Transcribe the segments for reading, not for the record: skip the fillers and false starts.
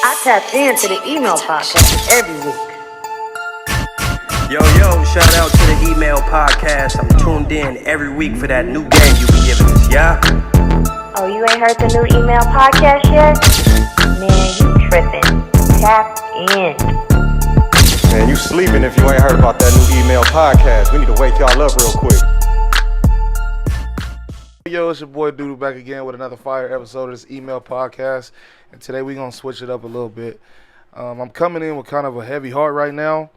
I tapped into the EMALE podcast every week. Yo, shout out to the EMALE podcast. I'm tuned in every week for that new game you be giving us, yeah? Oh, you ain't heard the new EMALE podcast yet? Man, you tripping. Tap in. Man, you sleeping if you ain't heard about that new EMALE podcast. We need to wake y'all up real quick. Yo, it's your boy Doodoo back again with another fire episode of this EMALE podcast. And today we're going to switch it up a little bit. I'm coming in with kind of a heavy heart right now.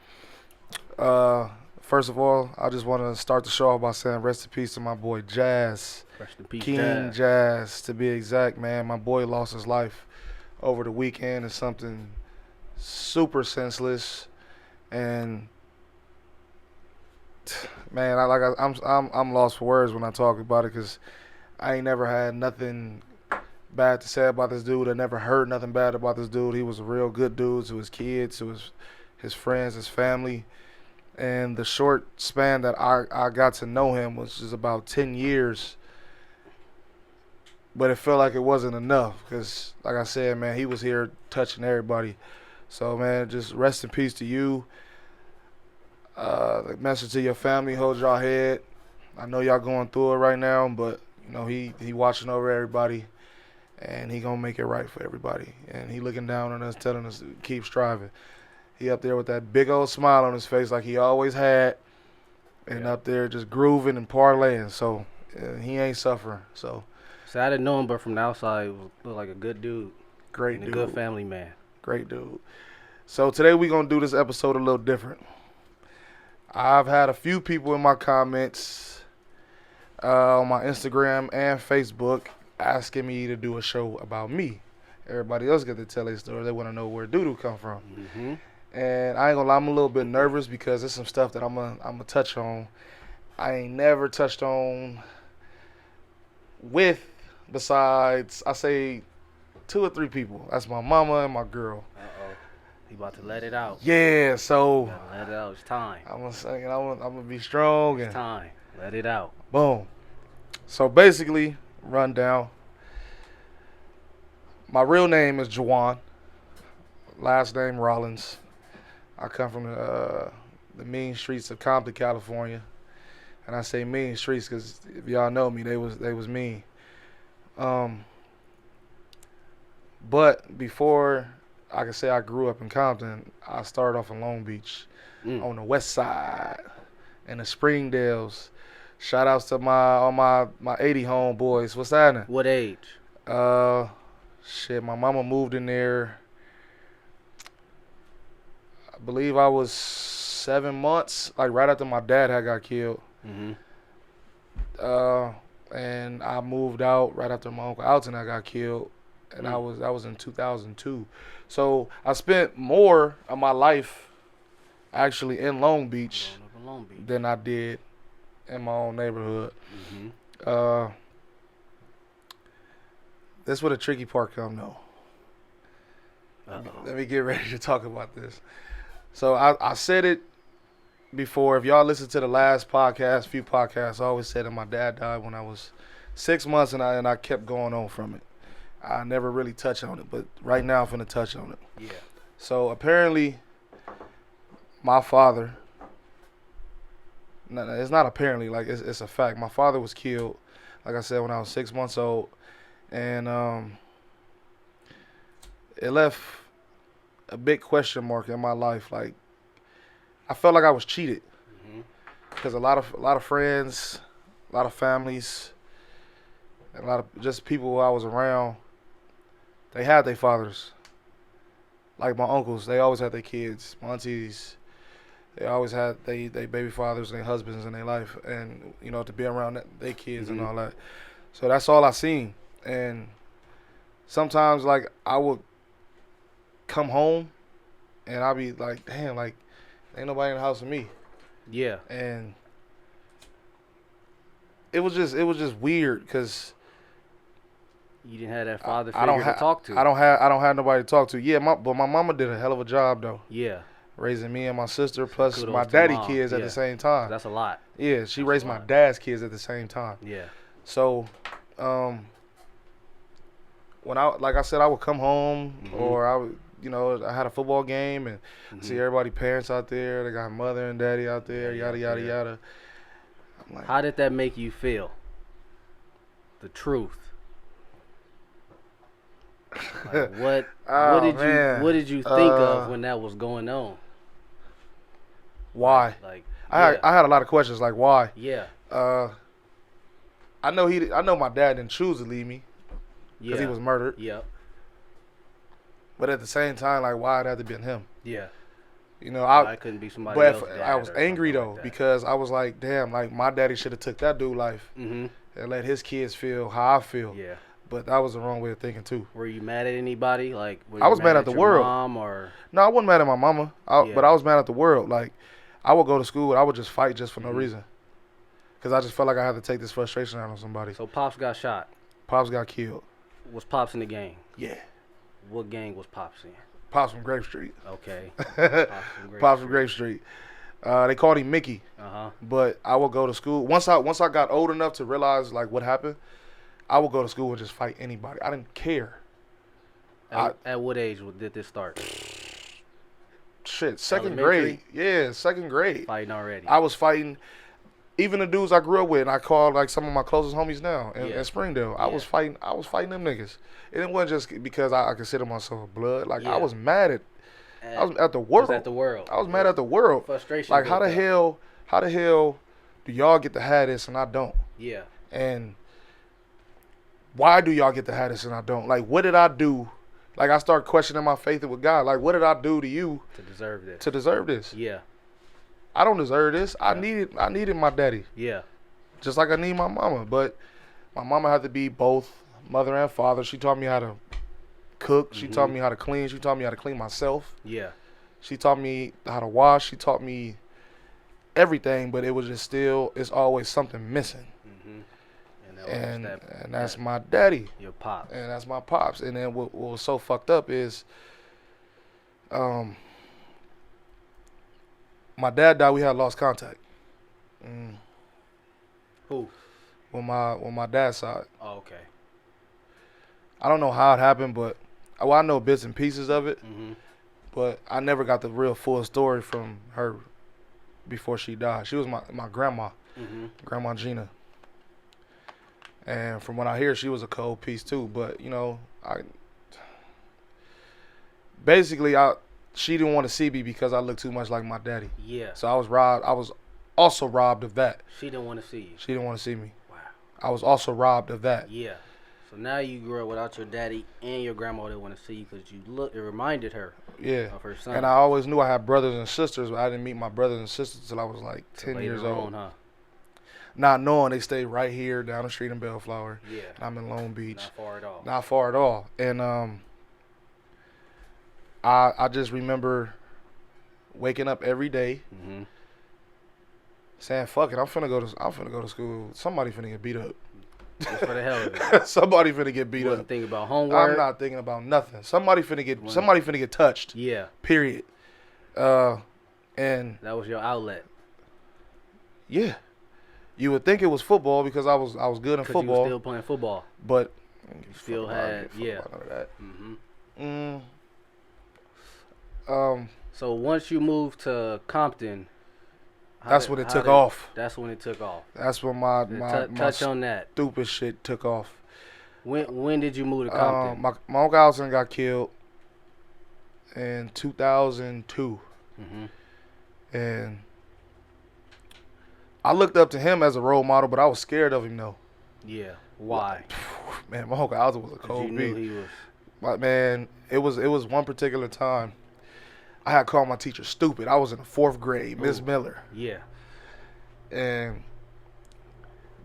First of all, I just want to start the show off by saying rest in peace to my boy Jazz. Rest in peace, King Jazz, to be exact, man. My boy lost his life over the weekend in something super senseless. And man, I'm lost for words when I talk about it, because I ain't never had nothing bad to say about this dude. I never heard nothing bad about this dude. He was a real good dude to his kids, to his friends, his family. And the short span that I got to know him was just about 10 years. But it felt like it wasn't enough, because, like I said, man, he was here touching everybody. So, man, just rest in peace to you. The message to your family, hold y'all head. I know y'all going through it right now, but, you know, he watching over everybody. And he gonna make it right for everybody. And he looking down on us, telling us to keep striving. He up there with that big old smile on his face like he always had. And up there just grooving and parlaying. So he ain't suffering. So I didn't know him, but from the outside, he looked like a good dude. Great dude. A good family man. Great dude. So today we gonna do this episode a little different. I've had a few people in my comments on my Instagram and Facebook asking me to do a show about me. Everybody else get to tell their story. They want to know where Doodoo come from. Mm-hmm. And I ain't gonna lie, I'm a little bit nervous because there's some stuff that I'm gonna touch on. I ain't never touched on with, besides, I say 2 or 3 people. That's my mama and my girl. Uh-oh. He about to let it out. Yeah, so Let it out. It's time. I'm gonna be strong. It's time. Let it out. Boom. So basically, rundown. My real name is Juwan. Last name Rollins. I come from the mean streets of Compton, California. And I say mean streets because if y'all know me, they was mean. But before I can say I grew up in Compton, I started off in Long Beach on the west side in the Springdales. Shout outs to all my 80 homeboys. What's happening? What age? My mama moved in there. I believe I was 7 months, like right after my dad had got killed. Mm-hmm. And I moved out right after my uncle Alton had got killed, and that was in 2002. So I spent more of my life actually in Long Beach than I did in my own neighborhood. Mm-hmm. That's where the tricky part come though. Let me get ready to talk about this. So I said it before. If y'all listen to the last few podcasts, I always said that my dad died when I was 6 months, and I kept going on from it. I never really touched on it, but right now I'm finna touch on it. Yeah. So apparently, my father. No, it's not apparently, like it's a fact. My father was killed, like I said, when I was 6 months old, and it left a big question mark in my life. Like, I felt like I was cheated, because a lot of friends, a lot of families, and a lot of just people who I was around, they had their fathers. Like my uncles, they always had their kids. My aunties, they always had they baby fathers and their husbands in their life, and you know, to be around their kids and all that. So that's all I seen. And sometimes, like, I would come home and I'd be like, damn, like, ain't nobody in the house with me. Yeah. And it was just weird, because You didn't have that father figure to talk to. I don't have nobody to talk to. Yeah, but my mama did a hell of a job though. Yeah. Raising me and my sister, plus Kudos my to daddy mom. kids at the same time. That's a lot. Yeah, she raised my dad's kids at the same time. Yeah. So, when I, like I said, I would come home or I would I had a football game and see everybody parents out there. They got mother and daddy out there, yada yada yada. I'm like, how did that make you feel? The truth. Like what did you think of when that was going on? Why? Like I had a lot of questions like why. Yeah. I know my dad didn't choose to leave me because he was murdered. Yep. But at the same time, like why it had to be him? Yeah. I couldn't be somebody else. But I was angry though because I was like, damn, like my daddy should have took that dude life and let his kids feel how I feel. Yeah. But that was the wrong way of thinking too. Were you mad at anybody? Like I was mad at the your world. Mom or no, I wasn't mad at my mama. But I was mad at the world. Like I would go to school and I would just fight just for no reason. Because I just felt like I had to take this frustration out on somebody. So Pops got shot. Pops got killed. Was Pops in the gang? Yeah. What gang was Pops in? Pops from Grape Street. Okay. Pops from Grape Street. They called him Mickey. But I would go to school. Once I got old enough to realize like what happened, I would go to school and just fight anybody. I didn't care. At what age did this start? Shit, second grade. Yeah, second grade. Fighting already. I was fighting even the dudes I grew up with, and I called like some of my closest homies now in Springdale. I was fighting them niggas. And it wasn't just because I consider myself blood. Like I was mad I was at the world. I was mad at the world. Frustration. Like how the hell do y'all get to have this and I don't? Yeah. And why do y'all get to have this and I don't? Like what did I do? Like I start questioning my faith with God. Like what did I do to you to deserve this? To deserve this? Yeah. I don't deserve this. I needed my daddy. Yeah. Just like I need my mama. But my mama had to be both mother and father. She taught me how to cook. She taught me how to clean. She taught me how to clean myself. Yeah. She taught me how to wash. She taught me everything, but it was just still, it's always something missing. And that's my daddy. Your pops. And that's my pops. And then what was so fucked up is my dad died, we had lost contact. Who? On my dad's side. Oh, okay. I don't know how it happened, but I know bits and pieces of it. But I never got the real full story from her before she died. She was my grandma, Grandma Gina. And from what I hear, she was a cold piece too. But she didn't want to see me because I looked too much like my daddy. Yeah. So I was robbed. I was also robbed of that. She didn't want to see you. She didn't want to see me. Wow. I was also robbed of that. Yeah. So now you grew up without your daddy and your grandma that want to see you because it reminded her of her son. And I always knew I had brothers and sisters, but I didn't meet my brothers and sisters until I was like 10 years old. Not knowing they stayed right here down the street in Bellflower. Yeah. And I'm in Long Beach. Not far at all. Not far at all. And I just remember waking up every day saying, fuck it, I'm finna go to school. Somebody finna get beat up. Just for the hell of it. Somebody finna get beat up. Thinking about homework. I'm not thinking about nothing. Somebody finna get touched. Yeah. Period. And that was your outlet. Yeah. You would think it was football because I was good in football. You were still playing football. But you still had so once you moved to Compton, that's when it took off. That's when it took off. That's when my touch on that stupid shit took off. When did you move to Compton? My uncle Allison got killed in 2002, and I looked up to him as a role model, but I was scared of him though. Yeah. Why? Man, my uncle Allison was a cold beat. He was. But man, it was one particular time. I had called my teacher stupid. I was in the 4th grade, Miss Miller. Yeah. And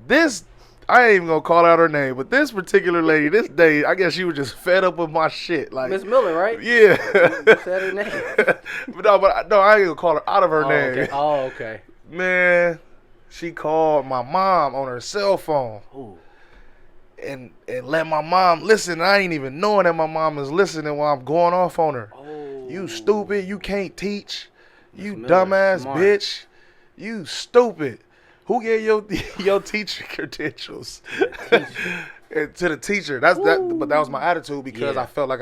this, I ain't even gonna call out her name, but this particular lady, this day, I guess she was just fed up with my shit. Like Miss Miller, right? Yeah. You said her name. but no, I ain't gonna call her out of her name. Okay. Oh, okay. Man, she called my mom on her cell phone. Ooh. And let my mom listen. I ain't even knowing that my mom is listening while I'm going off on her. Oh. You stupid. You can't teach. You dumbass bitch. You stupid. Who gave your teacher credentials? And to the teacher. But that was my attitude because I felt like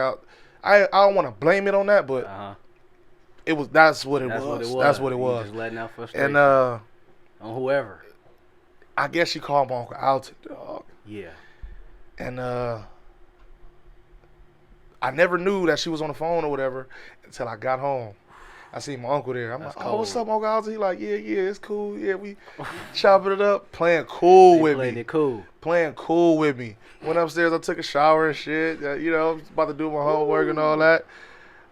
I don't want to blame it on that, but that's what it was. That's what it was. Just letting out frustration. And on whoever. I guess she called my uncle Alton, dog. Yeah. And I never knew that she was on the phone or whatever until I got home. I seen my uncle there. I'm like, oh, what's up, Uncle Alton? He like, yeah, it's cool. Yeah, we chopping it up, playing cool with me. Playing cool with me. Went upstairs, I took a shower and shit. You know, about to do my homework and all that.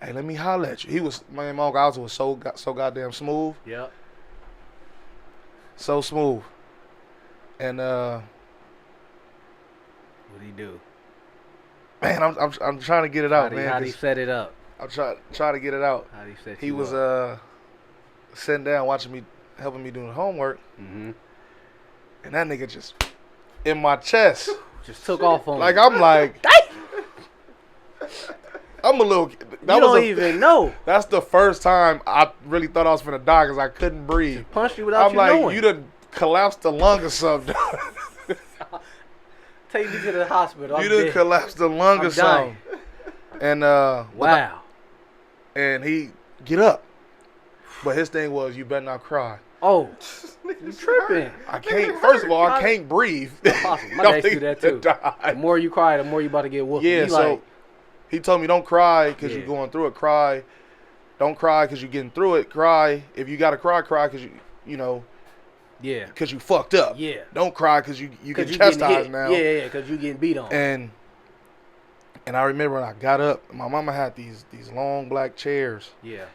Hey, let me holler at you. He was, my Uncle Alton was so goddamn smooth. Yep. So smooth. And what'd he do? Man, I'm trying to get it out, man. How'd he set it up? I'm trying to get it out. How'd he set He you was up? Sitting down watching me, helping me doing the homework. Mm-hmm. And that nigga just in my chest. Just took off on like me. I'm like I'm a little. That you don't even know. That's the first time I really thought I was finna die because I couldn't breathe. Just punched you without you knowing. I'm like, you done collapsed the lung or something. Take me to the hospital. You done collapsed the lung or something. And wow. And he get up, but his thing was, you better not cry. Oh, you tripping? I can't. First of all, I can't breathe. Possible. My dad do that too. The more you cry, the more you about to get whooped. Yeah. So he told me, don't cry because you're going through it. Cry. Don't cry because you're getting through it. Cry if you gotta cry. Cry because you know. Yeah. Because you fucked up. Yeah. Don't cry because you get chastised now. Yeah. Because you getting beat on. And I remember when I got up, my mama had these long black chairs. Yeah.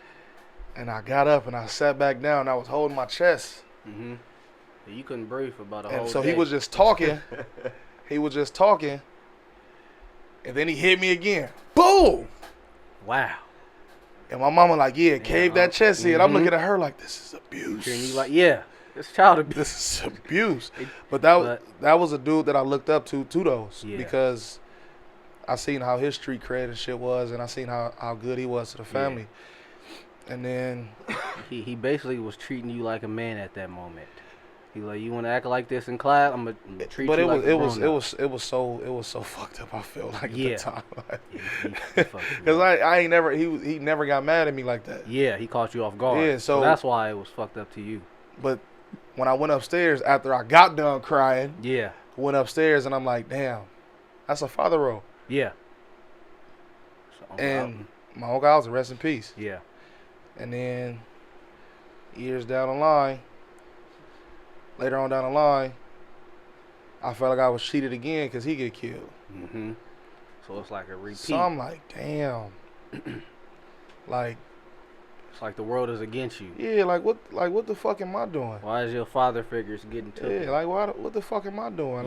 And I got up and I sat back down and I was holding my chest. Mm-hmm. You couldn't breathe for about a whole day. And so day. he was just talking. And then he hit me again. Boom! Wow. And my mama like, cave that chest in. I'm looking at her like, this is abuse. And you like, it's child abuse. This is abuse. But that was a dude that I looked up to those. Yeah. Because I seen how his street cred and shit was, and I seen how good he was to the family. Yeah. And then he basically was treating you like a man at that moment. He like, you want to act like this in class? I'm gonna treat you like a grown-up. It was so fucked up. I felt like at the time, because I ain't never he never got mad at me like that. Yeah, he caught you off guard. Yeah, so that's why it was fucked up to you. But when I went upstairs after I got done crying, went upstairs and I'm like, damn, that's a father role. Yeah. And my uncle Alton, rest in peace. Yeah. And then years down the line, later on down the line, I felt like I was cheated again because he get killed. Mm-hmm. So it's like a repeat. So I'm like, damn. Like, it's like the world is against you. Yeah, like what the fuck am I doing? Why is your father figures getting took? Yeah, like what the fuck am I doing?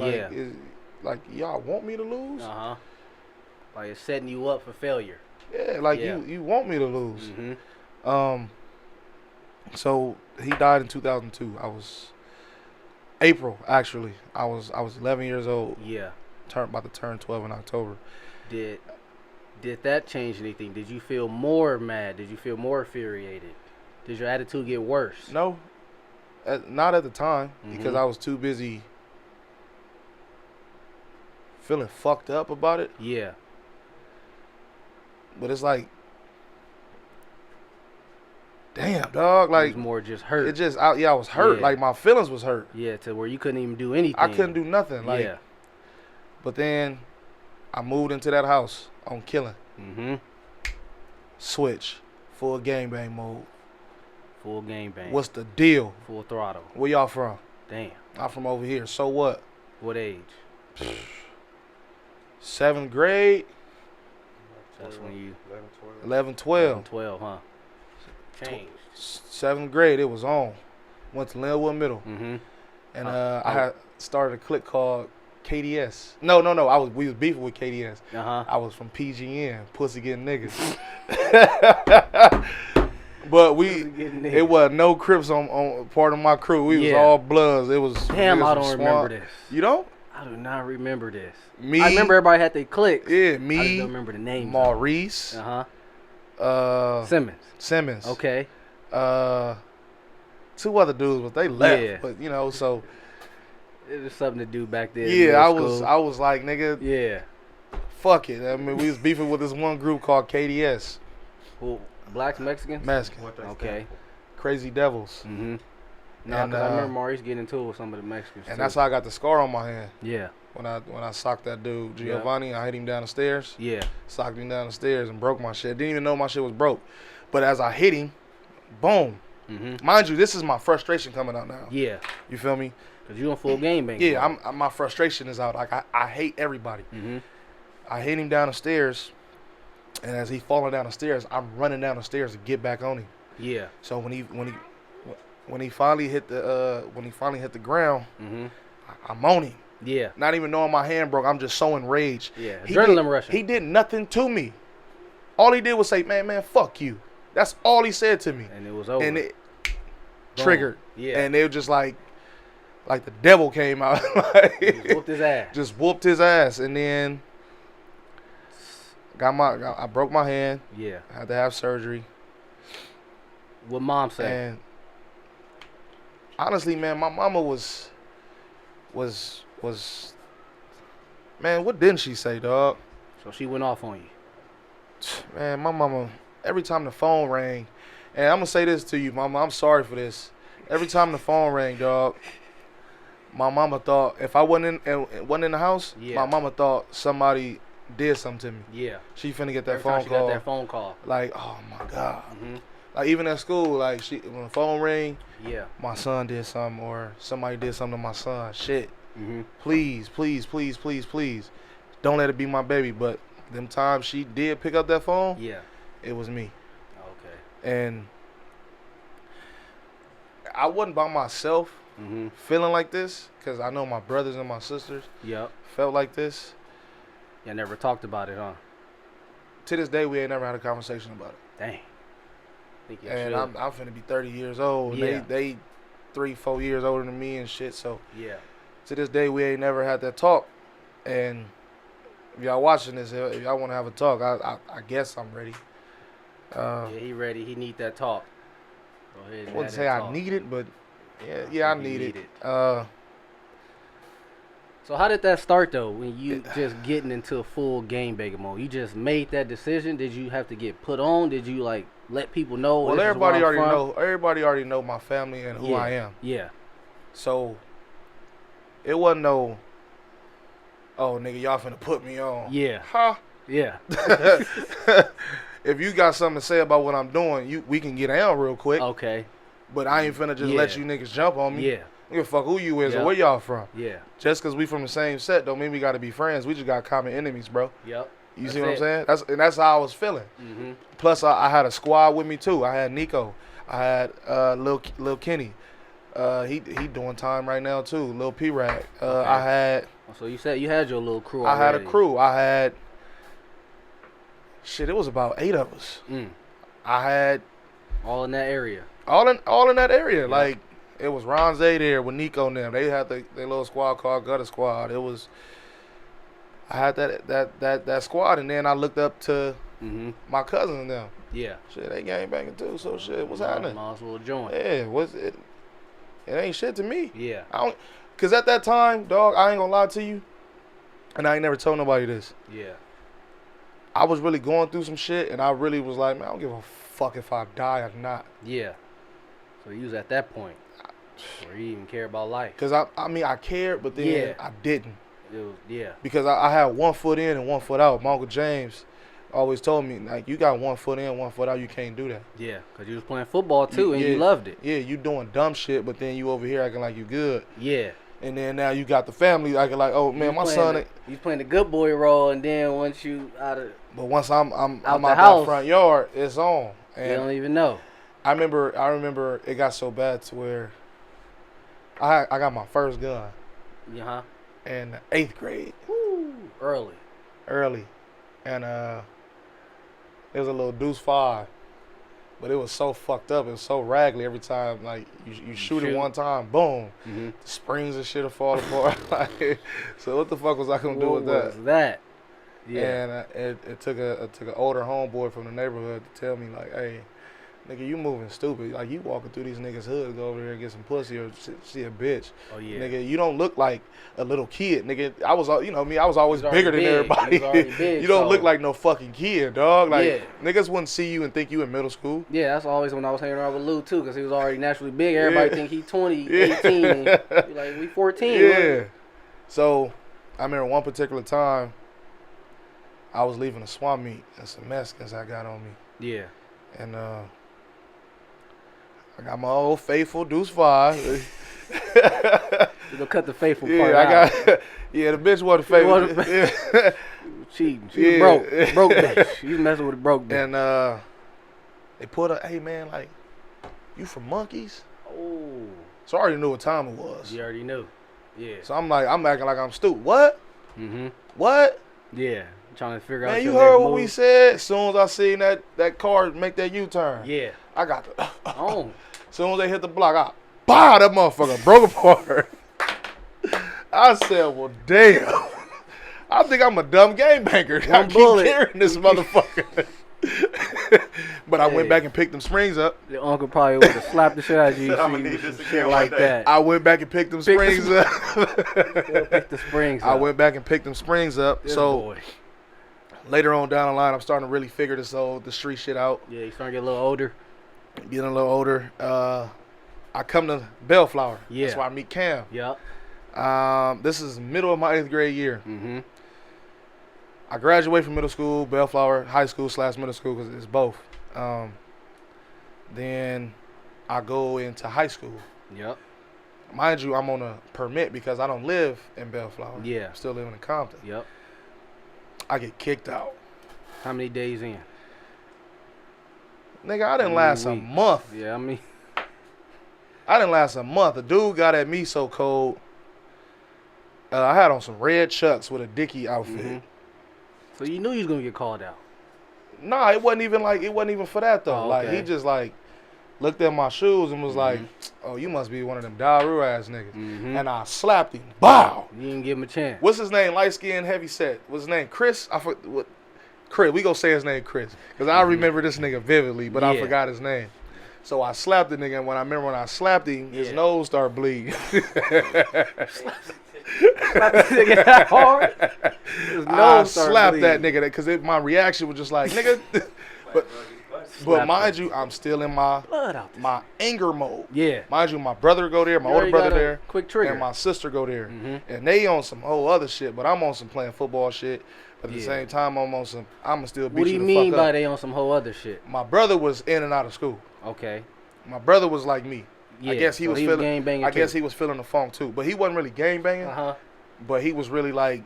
Like, y'all want me to lose? Uh-huh. Like it's setting you up for failure. Yeah, like you want me to lose. Mm-hmm. So he died in 2002. I was April actually. I was 11 years old. Yeah. About to turn 12 in October. Did that change anything? Did you feel more mad? Did you feel more infuriated? Did your attitude get worse? No. Not at the time because I was too busy feeling fucked up about it. Yeah. But it's like, damn, dog. Like, it was more just hurt. I was hurt. Yeah. Like, my feelings was hurt. Yeah, to where you couldn't even do anything. I couldn't do nothing. Like, yeah. But then I moved into that house on Killing. Mm-hmm. Switch. Full gangbang mode. Full gangbang. What's the deal? Full throttle. Where y'all from? Damn. I'm from over here. So what? What age? 7th grade. That's when you 11, 12. 11, 12, huh? Changed. 7th grade, it was on. Went to Linwood Middle. Mm-hmm. And I had started a clique called KDS. No. We was beefing with KDS. Uh-huh. I was from PGN, Pussy Getting Niggas. But it was no Crips on part of my crew. We was all Bloods. It was. Damn, I don't remember this. You don't? I do not remember this. Me. I remember everybody had their cliques. Yeah, me. I just don't remember the names. Maurice. Simmons. Okay. 2 other dudes, but they left. Yeah. But so it was something to do back then. Yeah, I was like, nigga. Yeah. fuck it. I mean, we was beefing with this one group called KDS. Who? Blacks, Mexicans? Mexican. Okay. Crazy Devils. Mm-hmm. No, And, because I remember Maurice getting into it with some of the Mexicans. And too. that's how I got the scar on my hand. Yeah. When I socked that dude, Giovanni, I hit him down the stairs. Yeah. Socked him down the stairs and broke my shit. Didn't even know my shit was broke. But as I hit him, boom. Mm-hmm. Mind you, this is my frustration coming out now. Yeah. You feel me? Because you in full game, baby. Yeah, my frustration is out. Like, I hate everybody. Mm-hmm. I hit him down the stairs, and as he falling down the stairs, I'm running down the stairs to get back on him. Yeah. So when he finally hit the ground, Mm-hmm. I'm on him. Yeah. Not even knowing my hand broke, I'm just so enraged. Yeah. He Adrenaline rushing. He did nothing to me. All he did was say, man, fuck you. That's all he said to me. And it was over. And it Boom. triggered. Yeah. And they were just like the devil came out. Like, Just whooped his ass. Just whooped his ass. And then I broke my hand. Yeah. I had to have surgery. What mom said? And honestly, man, my mama was man, what didn't she say, dog? So she went off on you. Man, my mama, every time the phone rang, and I'm gonna say this to you, mama, I'm sorry for this. Every time the phone rang, dog, my mama thought if I wasn't in the house, my mama thought somebody did something to me. Yeah. She finna get that Every phone time she call. got that phone call. Like, oh my God. Mm-hmm. Like even at school, like when the phone rang, Yeah. my son did something or somebody did something to my son. Shit. Mm-hmm. Please, please, please, please, please, don't let it be my baby. But them times she did pick up that phone, Yeah. it was me. Okay. And I wasn't by myself Mm-hmm. feeling like this because I know my brothers and my sisters Yep. felt like this. You never talked about it, huh? To this day, we ain't never had a conversation about it. Dang. Think you And should. I'm finna be 30 years old. And Yeah. they 3-4 years older than me and shit. So Yeah. to this day, we ain't never had that talk. And if y'all watching this, if y'all want to have a talk, I guess I'm ready. Yeah, he ready. He need that talk. Go ahead and I wouldn't have say that I talk. need it, but yeah, I think you need it. need So how did that start though? When you just getting into full game bagel mode, you just made that decision. Did you have to get put on? Did you like let people know? Well, this is where everybody I'm already from? know. Everybody already know my family and who Yeah. I am. Yeah. So it wasn't no, oh nigga, y'all finna put me on. Yeah. Huh? Yeah. If you got something to say about what I'm doing, we can get down real quick. Okay. But I ain't finna just let Yeah. you niggas jump on me. Yeah. I don't give a fuck who you is Yep. or where y'all from. Yeah. Just cause we from the same set don't mean we gotta be friends. We just got common enemies, bro. Yep. You see what I'm saying? That's how I was feeling. Mm-hmm. Plus, I had a squad with me too. I had Nico. I had Lil Kenny. He doing time right now too. Lil P-Rag. Okay. I had So you said you had your little crew. I had a already. crew. I had shit. It was about 8 of us. Mm. I had All in that area. all in that area. Like it was Ronze there with Nico and them. They had their little squad called Gutter Squad. It was. I had that squad, and then I looked up to Mm-hmm. my cousins and them. Yeah. Shit, they gang banging too. So shit, what's happening? Might as well join. Yeah, what's it? It ain't shit to me. Yeah. Cause at that time, dog, I ain't gonna lie to you, and I ain't never told nobody this. Yeah. I was really going through some shit, and I really was like, man, I don't give a fuck if I die or not. Yeah. So you was at that point where you even care about life. Cause I mean, I cared, but then Yeah. I didn't. It was, yeah. Because I had 1 foot in and 1 foot out. My Uncle James always told me, like, you got 1 foot in, 1 foot out, you can't do that. Yeah. Because you was playing football too and Yeah. you loved it. Yeah, you doing dumb shit, but then you over here acting like you good. Yeah. And then now you got the family acting like, oh man, my son. You playing the good boy role, and then once you out of, But once I'm Out out the that house. front yard, it's on. you And don't even know. I remember it got so bad to where I got my first gun Yeah. Huh. in the 8th grade, Woo. Early. and it was a little deuce 5, but it was so fucked up. It was so raggedy every time. Like you shoot it one time, boom, Mm-hmm. the springs and shit will fall apart. Like, so what the fuck was I gonna do with that? Was that? Yeah. And it took an older homeboy from the neighborhood to tell me like, hey, nigga, you moving stupid. Like, you walking through these niggas' hood, go over there and get some pussy or see a bitch. Oh, yeah. Nigga, you don't look like a little kid. Nigga, I was, you know me, I was always You was bigger than already big. everybody. You was already big, You don't so- look like no fucking kid, dog. Like, Yeah. niggas wouldn't see you and think you in middle school. Yeah, that's always when I was hanging around with Lou, too, because he was already naturally big. Everybody Yeah. think he 20, Yeah. 18, and be like, we 14. Yeah. So, I remember one particular time, I was leaving a swap meet and some Mexicans I got on me. Yeah. And I got my old faithful Deuce 5. You gonna cut the faithful part Yeah, I out. got. Yeah, the bitch wasn't faithful. wasn't Yeah. Cheating. She was Yeah. broke. Broke bitch. She was messing with a broke bitch. And they put up, hey man, like, you from Monkeys? Oh. So I already knew what time it was. You already knew. Yeah. So I'm acting like I'm stupid. What? Mm-hmm. What? Yeah. Trying to figure out. Man, your you heard next what we move. said? As soon as I seen that car make that U-turn. Yeah. I got the. Oh. As soon as they hit the block, that motherfucker broke apart. I said, well, damn. I think I'm a dumb game banker. I keep bullet. carrying this motherfucker. But I went Hey. back and picked them springs up. Your uncle probably would have slapped the shit out of you. I'ma if you need this shit again like one day. that. I went back and picked them Pick the springs up. Pick the springs. I up. went back and picked them springs up. This So boy. later on down the line, I'm starting to really figure the street shit out. Yeah, he's starting to get a little older. Getting a little older. I come to Bellflower. Yeah. That's where I meet Cam. Yep. This is middle of my 8th grade year. Mm-hmm. I graduate from middle school, Bellflower High School / middle school because it's both. Then I go into high school. Yep. Mind you, I'm on a permit because I don't live in Bellflower. Yeah. I'm still living in Compton. Yep. I get kicked out. How many days in? Nigga, I didn't How last many a weeks? month. Yeah, I mean. I didn't last a month. The dude got at me so cold. I had on some red chucks with a Dickie outfit. Mhm. So you knew you was gonna get called out. Nah, it wasn't even for that though. Oh, Like okay. he just like looked at my shoes and was like, "Oh, you must be one of them Daru ass niggas." Mhm. And I slapped him. Bow. You didn't give him a chance. What's his name? Light skinned, heavy set. What's his name? Chris. What? Chris. We gonna say his name Chris because I remember this nigga vividly, but I Yeah. forgot his name. So I slapped the nigga, and when I slapped him, his Yeah. nose started bleeding. Slap this nigga that hard. His I nose started slapped that bleeding. nigga because my reaction was just like, nigga. But Slap mind him. you, I'm still in my Blood out this. anger mode. Yeah. Mind you, my brother go there, my You older already brother got a there, quick trigger. and my sister go there, Mhm. and they on some whole other shit. But I'm on some playing football shit. But at the Yeah. same time, I'm on some. I'ma still beat What do you you the mean fuck by up. they on some whole other shit? My brother was in and out of school. Okay. My brother was like me. Yeah. I guess he so was he feeling. gang banging I guess too. he was feeling the funk too, but he wasn't really gang banging. Uh-huh. But he was really like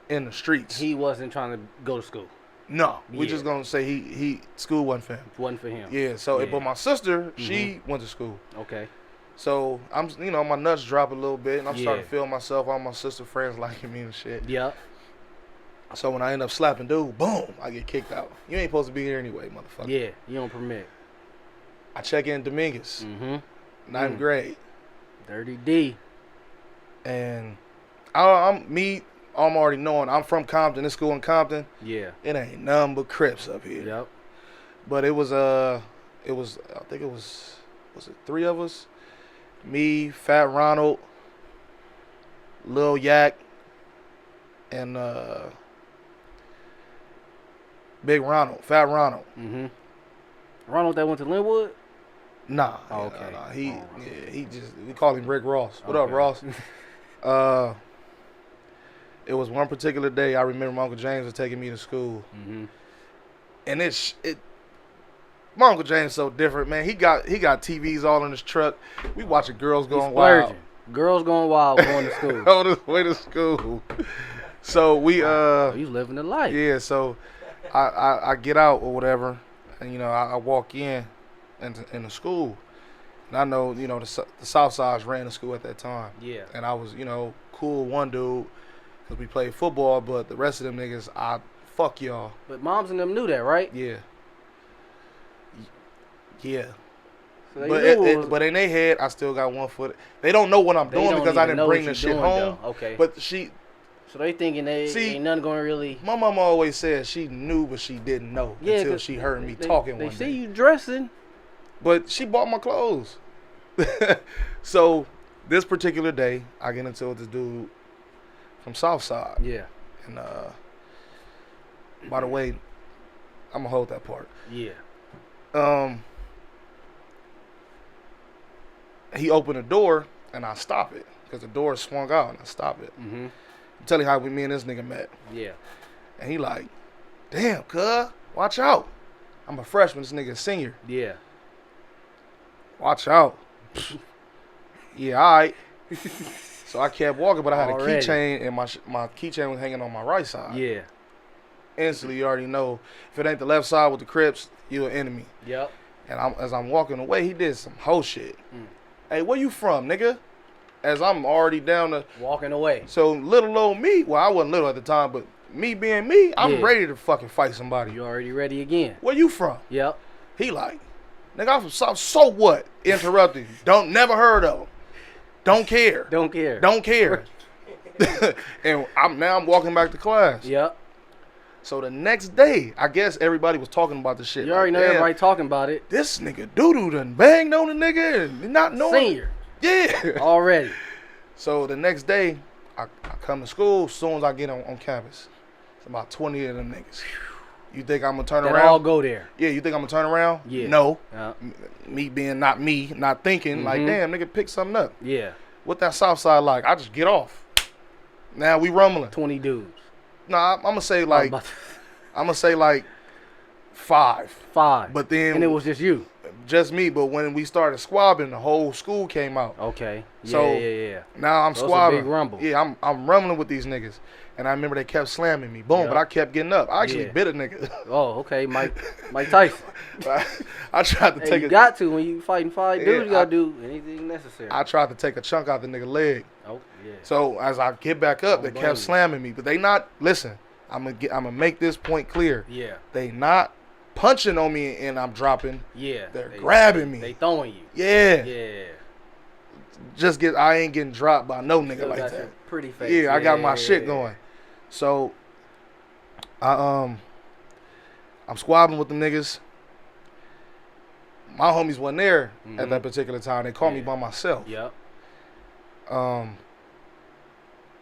in the streets. He wasn't trying to go to school. No, we Yeah. just gonna say he school wasn't for him. Wasn't for him. Yeah. So, Yeah. but my sister, she went to school. Okay. So I'm, my nuts drop a little bit, and I'm starting to Yeah. feel myself. All my sister friends liking me and shit. Yep. So when I end up slapping dude, boom, I get kicked out. You ain't supposed to be here anyway, motherfucker. Yeah. You don't permit. I check in Dominguez, Mm-hmm. ninth grade, Dirty D. and I'm already knowing I'm from Compton. This school in Compton, Yeah. it ain't nothing but Crips up here. Yep. But I think it was it 3 of us? Me, Fat Ronald, Lil Yak, and Big Ronald, Fat Ronald. Mm-hmm. Ronald that went to Linwood? Nah. Oh, yeah, okay. nah, Oh, he just, we call him Rick Ross. What up, Okay. Ross? It was one particular day I remember my Uncle James was taking me to school. Mm-hmm. And my Uncle James so different, man. He got TVs all in his truck. We watching girls going wild. Girls going wild going to school. On his way to school. So we Oh, you living the life. yeah, so I get out or whatever, and I walk in the school, and I know the South Side ran the school at that time, Yeah. and I was cool with one dude because we played football, but the rest of them niggas I fuck y'all. But moms and them knew that, right? Yeah. Yeah. So they But knew it was- but in their head, I still got one foot. They don't know what I'm They doing don't because I even didn't know bring what the you're shit doing, home. though. Okay. But So they thinking ain't nothing going to really. My mama always said she knew, but she didn't know until 'cause she heard me talking one day. They see you dressing. But she bought my clothes. So this particular day, I get into it with this dude from Southside. Yeah. And by the way, I'm gonna hold that part. Yeah. He opened the door and I stop it because the door swung out and I stop it. Mm-hmm. I'm telling you how me and this nigga met. Yeah. And he like, damn, cuz, watch out. I'm a freshman, this nigga a senior. Yeah. Watch out. Yeah, all right. So I kept walking, but I had Already. a keychain and my keychain was hanging on my right side. Yeah. Instantly, you already know if it ain't the left side with the Crips, you an enemy. Yep. And as I'm walking away, he did some whole shit. Hey, where you from, nigga? As I'm already down the... Walking away. So little old me, well, I wasn't little at the time, but me being me, I'm Yeah. ready to fucking fight somebody. You already ready again. Where you from? Yep. He like, nigga, I'm from South. So what? Interrupted. Don't never heard of him. Don't care. Don't care. Don't care. And I'm walking back to class. Yep. So the next day, I guess everybody was talking about the shit. You already know damn, everybody talking about it. This nigga doo-doo done banged on the nigga and not knowing. Senior. Yeah. Already. So the next day, I come to school as soon as I get on campus. It's about 20 of them niggas. You think I'm going to turn That around? all go there. Yeah, you think I'm going to turn around? Yeah. No. Me. Me, not thinking, like, damn, nigga, pick something up. Yeah. What that south side like? I just get off. Now we rumbling. 20 dudes. Nah, I'm going to say like, I'm going to say like 5. 5. But then. And it was just you. Just me, but when we started squabbing, the whole school came out. Okay. Yeah, So yeah. now I'm So it's a squabbing. big rumble. Yeah, I'm rumbling with these niggas. And I remember they kept slamming me. Boom, Yep. but I kept getting up. I actually Yeah. bit a nigga. Oh, okay. Mike Tyson. I tried to Hey, take you got to when you fighting 5 dudes. Yeah, You gotta do anything necessary. I tried to take a chunk out the nigga leg. Oh, yeah. So as I get back up, they Don't blame kept you. slamming me. But they not, listen, I'm gonna make this point clear. Yeah. They not punching on me and I'm dropping. Yeah. They're grabbing me. They throwing you. Yeah. Yeah. I ain't getting dropped by no nigga Still like got that. your pretty face. Yeah, I got my Yeah. shit going. So I'm squabbing with the niggas. My homies wasn't there at that particular time. They called me by myself. Yep.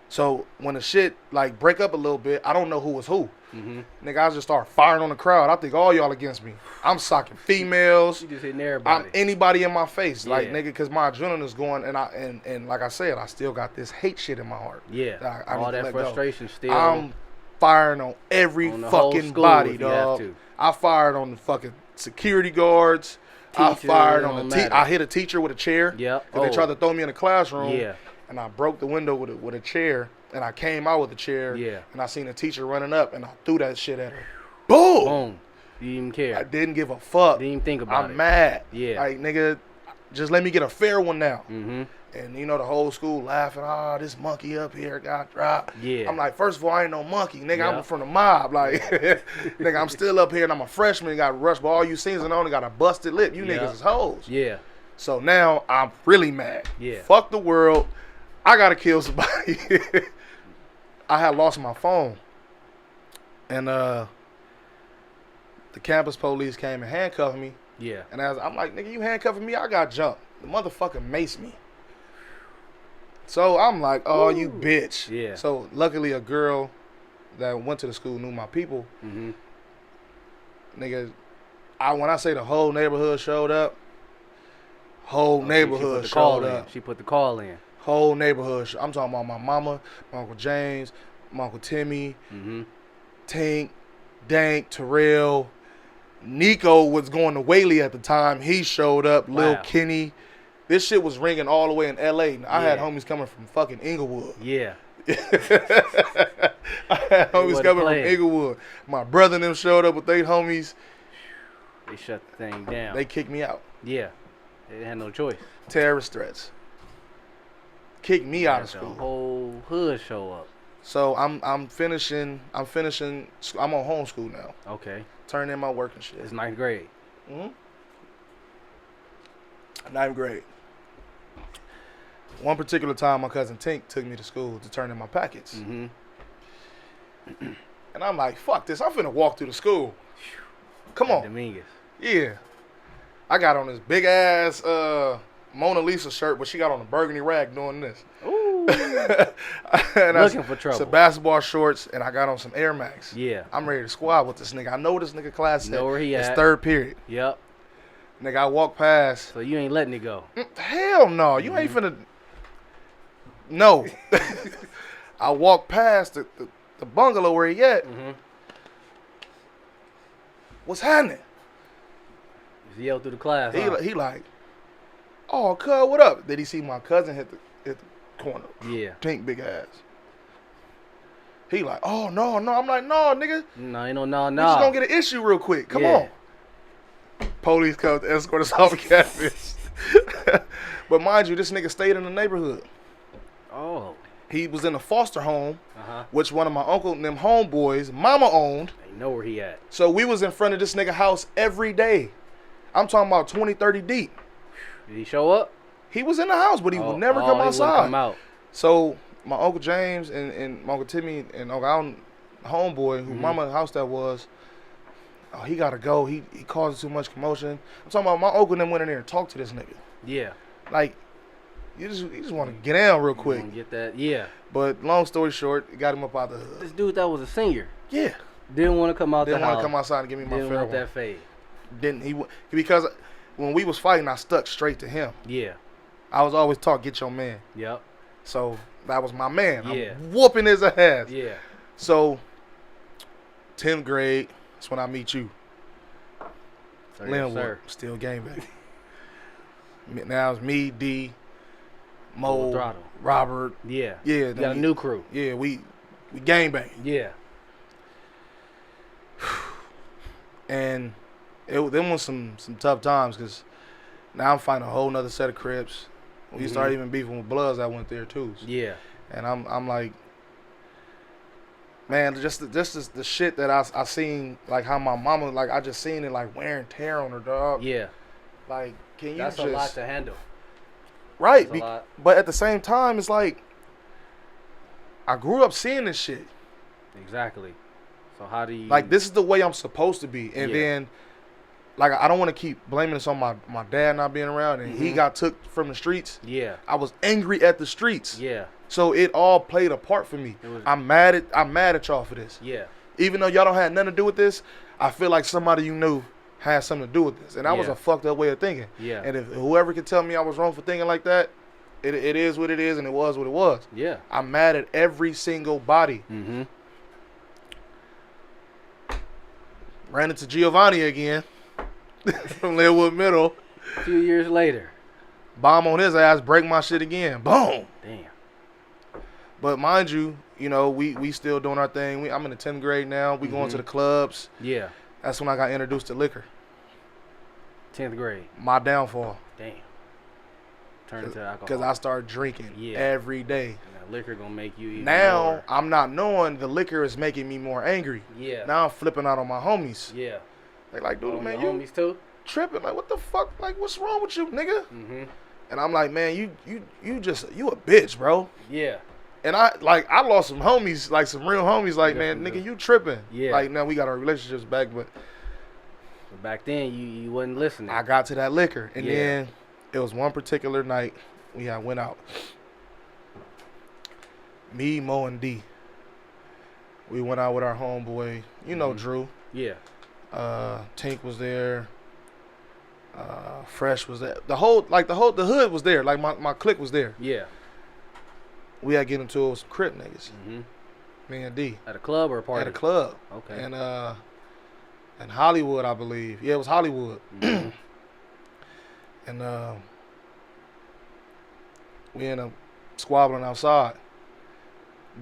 So when the shit like break up a little bit, I don't know who was who. Mm-hmm. Nigga, I just start firing on the crowd. I think all y'all against me. I'm socking females. You just hitting everybody. I'm anybody in my face, like Yeah. nigga, because my adrenaline is going, and like I said, I still got this hate shit in my heart. Yeah. that I need All to that let go. frustration still. I'm firing on every On the whole fucking school body, if you have dog. to. I fired on the fucking security guards. I Teacher, fired it on don't the matter. I hit a teacher with a chair. Yep. Because they Oh. tried to throw me in the classroom. Yeah. And I broke the window with a chair, and I came out with a chair. Yeah. And I seen a teacher running up, and I threw that shit at her. Boom! Boom. You didn't even care. I didn't give a fuck. Didn't even think about it. I'm mad. Yeah. Like, nigga, just let me get a fair one now. Mm-hmm. And, you know, the whole school laughing, this monkey up here got dropped. Yeah. I'm like, first of all, I ain't no monkey. Nigga, Yeah. I'm from the mob. Like, nigga, I'm still up here and I'm a freshman, got rushed, but all you scenes and only got a busted lip. You Yeah. niggas is hoes. Yeah. So now I'm really mad. Yeah. Fuck the world. I gotta kill somebody. I had lost my phone. And the campus police came and handcuffed me. Yeah. And I'm like, nigga, you handcuffing me? I got jumped. The motherfucker maced me. So I'm like, oh, you bitch. Yeah. So luckily a girl that went to the school knew my people. Mm-hmm. Nigga, when I say the whole neighborhood showed up, whole neighborhood showed up. She put the call in. Whole neighborhood. I'm talking about my mama, my Uncle James, my Uncle Timmy, Mm-hmm. Tink, Dank, Terrell. Nico was going to Whaley at the time. He showed up. Lil Wow. Kenny. This shit was ringing all the way in L.A. I had Yeah. homies coming from fucking Inglewood. Yeah. I had homies wasn't coming playing. from Inglewood. My brother and them showed up with their homies. They shut the thing down. They kicked me out. Yeah. They had no choice. Terrorist threats. Kicked me out of The school. whole hood show up. So I'm finishing. I'm on homeschool now. Okay. Turning in my work and shit. It's 9th grade. Mm-hmm. 9th grade. One particular time, my cousin Tink took me to school to turn in my packets. Mm-hmm. And I'm like, fuck this. I'm finna walk through the school. Come on. Dominguez. Yeah. I got on this big ass Mona Lisa shirt, but she got on a burgundy rag doing this. Ooh. And Looking for trouble. Some basketball shorts, and I got on some Air Max. Yeah. I'm ready to squad with this nigga. I know what this nigga class Know where he It's at. third period. Yep. Nigga, I walk past. So you ain't letting it go. Hell no. You ain't finna. No. I walk past the bungalow where he at. What's happening? Just yell through the class. Huh? He like, oh, cuz, what up? Then he see my cousin hit the corner. Yeah. Pink big ass. He like, oh, no. I'm like, no, nigga. No, ain't no. We just gonna get an issue real quick. Come Yeah. on. Police come to escort us off campus. But mind you, this nigga stayed in the neighborhood. Oh. He was in a foster home, Uh-huh. which one of my uncle and them homeboys, mama owned. They know where he at. So we was in front of this nigga house every day. I'm talking about 20, 30 deep. Did he show up? He was in the house, but he would never he come wouldn't outside. Come out. So my Uncle James and my Uncle Timmy and Uncle Allen, homeboy, who mama house that was, oh, he gotta go. He caused too much commotion. I'm talking about my uncle and them went in there and talked to this nigga. Yeah. Like, you just want to get down real quick. Get that. Yeah. But long story short, it got him up out the hood. This dude that was a senior Yeah. didn't want to come out Didn't the want house. to come outside and give me my Didn't fair want one. that fade. Didn't he? Because when we was fighting, I stuck straight to him. Yeah. I was always taught, get your man. Yep. So that was my man. Yeah. I'm whooping his ass. Yeah. So 10th grade, that's when I meet you. Sir, Linwood, sir. still game back. Now it's me, D, Mo, Throttle. Robert. Yeah. Yeah, You got a new crew. Yeah, we gang bang. Yeah. And them was some tough times because now I'm fighting a whole nother set of Crips. We started even beefing with Bloods that went there too. Yeah. And I'm like, man, just the shit that I seen, like how my mama, like I just seen it like wear and tear on her, dog. Yeah. Like, can you That's just a lot to handle. right? That's a lot. But at the same time, it's like I grew up seeing this shit. Exactly. So how do you Like, this is the way I'm supposed to be. And Yeah. then, like, I don't want to keep blaming this on my dad not being around. And he got took from the streets. Yeah. I was angry at the streets. Yeah. So it all played a part for me. I'm mad at y'all for this. Yeah. Even though y'all don't have nothing to do with this, I feel like somebody you knew had something to do with this. And that was Yeah. a fucked up way of thinking. Yeah. And if whoever could tell me I was wrong for thinking like that, it is what it is, and it was what it was. Yeah. I'm mad at every single body. Mm-hmm. Ran into Giovanni again from Linwood Middle. A few years later. Bomb on his ass, break my shit again. Boom. Damn. But mind you, we still doing our thing. I'm in the 10th grade now. We going to the clubs. Yeah. That's when I got introduced to liquor. 10th grade. My downfall. Damn. Turn into alcohol. Because I started drinking every day. And that liquor gonna make you even Now, more. I'm not knowing the liquor is making me more angry. Yeah. Now I'm flipping out on my homies. Yeah. They like, dude, Oh, man, your you homies too? tripping. Like, what the fuck? Like, what's wrong with you, nigga? Mm-hmm. And I'm like, man, you a bitch, bro. Yeah. And I lost some homies, like some real homies. Like, man, Definitely. nigga, you tripping. Yeah. Like, now we got our relationships back, but But back then you wasn't listening. I got to that liquor. And Yeah. then it was one particular night we had went out. Me, Mo, and D. We went out with our homeboy, Drew. Yeah. Tink was there. Fresh was there. The hood was there. Like my clique was there. Yeah. We had to get into it with some Crip niggas. Mm-hmm. Me and D. At a club or a party? At a club. Okay. And Hollywood, I believe. Yeah, it was Hollywood. Mhm. And we ended up squabbling outside.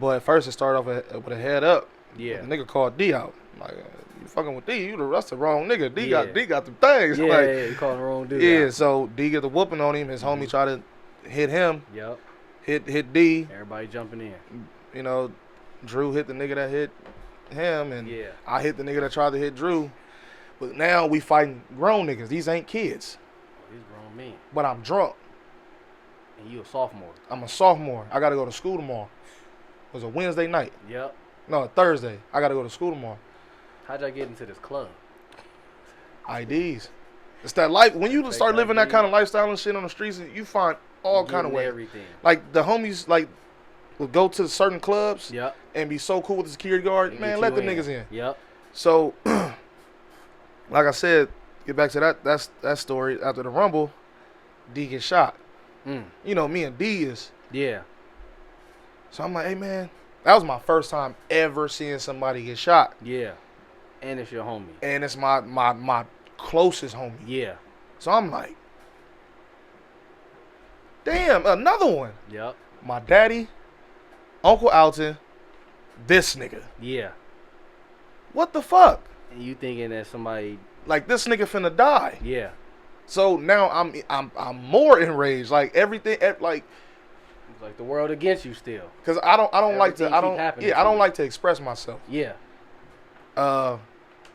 But at first it started off with a head up. Yeah. The nigga called D out. I'm like, you fucking with D, that's the wrong nigga. D Yeah. got the things. Yeah, Like, yeah, you called the wrong dude. yeah, out. so D get the whooping on him. His homie tried to hit him. Yep. Hit D. Everybody jumping in. Drew hit the nigga that hit him, and Yeah. I hit the nigga that tried to hit Drew. But now we fighting grown niggas. These ain't kids. These grown men. But I'm drunk. And you a sophomore. I'm a sophomore. I got to go to school tomorrow. It was a Wednesday night. Yep. No, Thursday. I gotta go to school tomorrow. How'd y'all get into this club? IDs. It's that life. When you Fake start living that ID. kind of lifestyle and shit on the streets, you find all kind of Getting ways. everything. Like the homies, like will go to certain clubs Yep. and be so cool with the security guard. And Man, get let you the niggas in. Yep. So, like I said, get back to that story. After the Rumble, D get shot. You know, me and D is. Yeah. So I'm like, hey man, that was my first time ever seeing somebody get shot, Yeah. And it's your homie. and it's my closest homie. Yeah. So I'm like, damn, another one. Yep. My daddy, Uncle Alton, this nigga. Yeah. What the fuck? And you thinking that somebody? Like this nigga finna die. Yeah. So now I'm more enraged. Like everything, like. It's like the world against you still. Cause I don't like to Everything keep happening I to don't you. like to express myself. Yeah.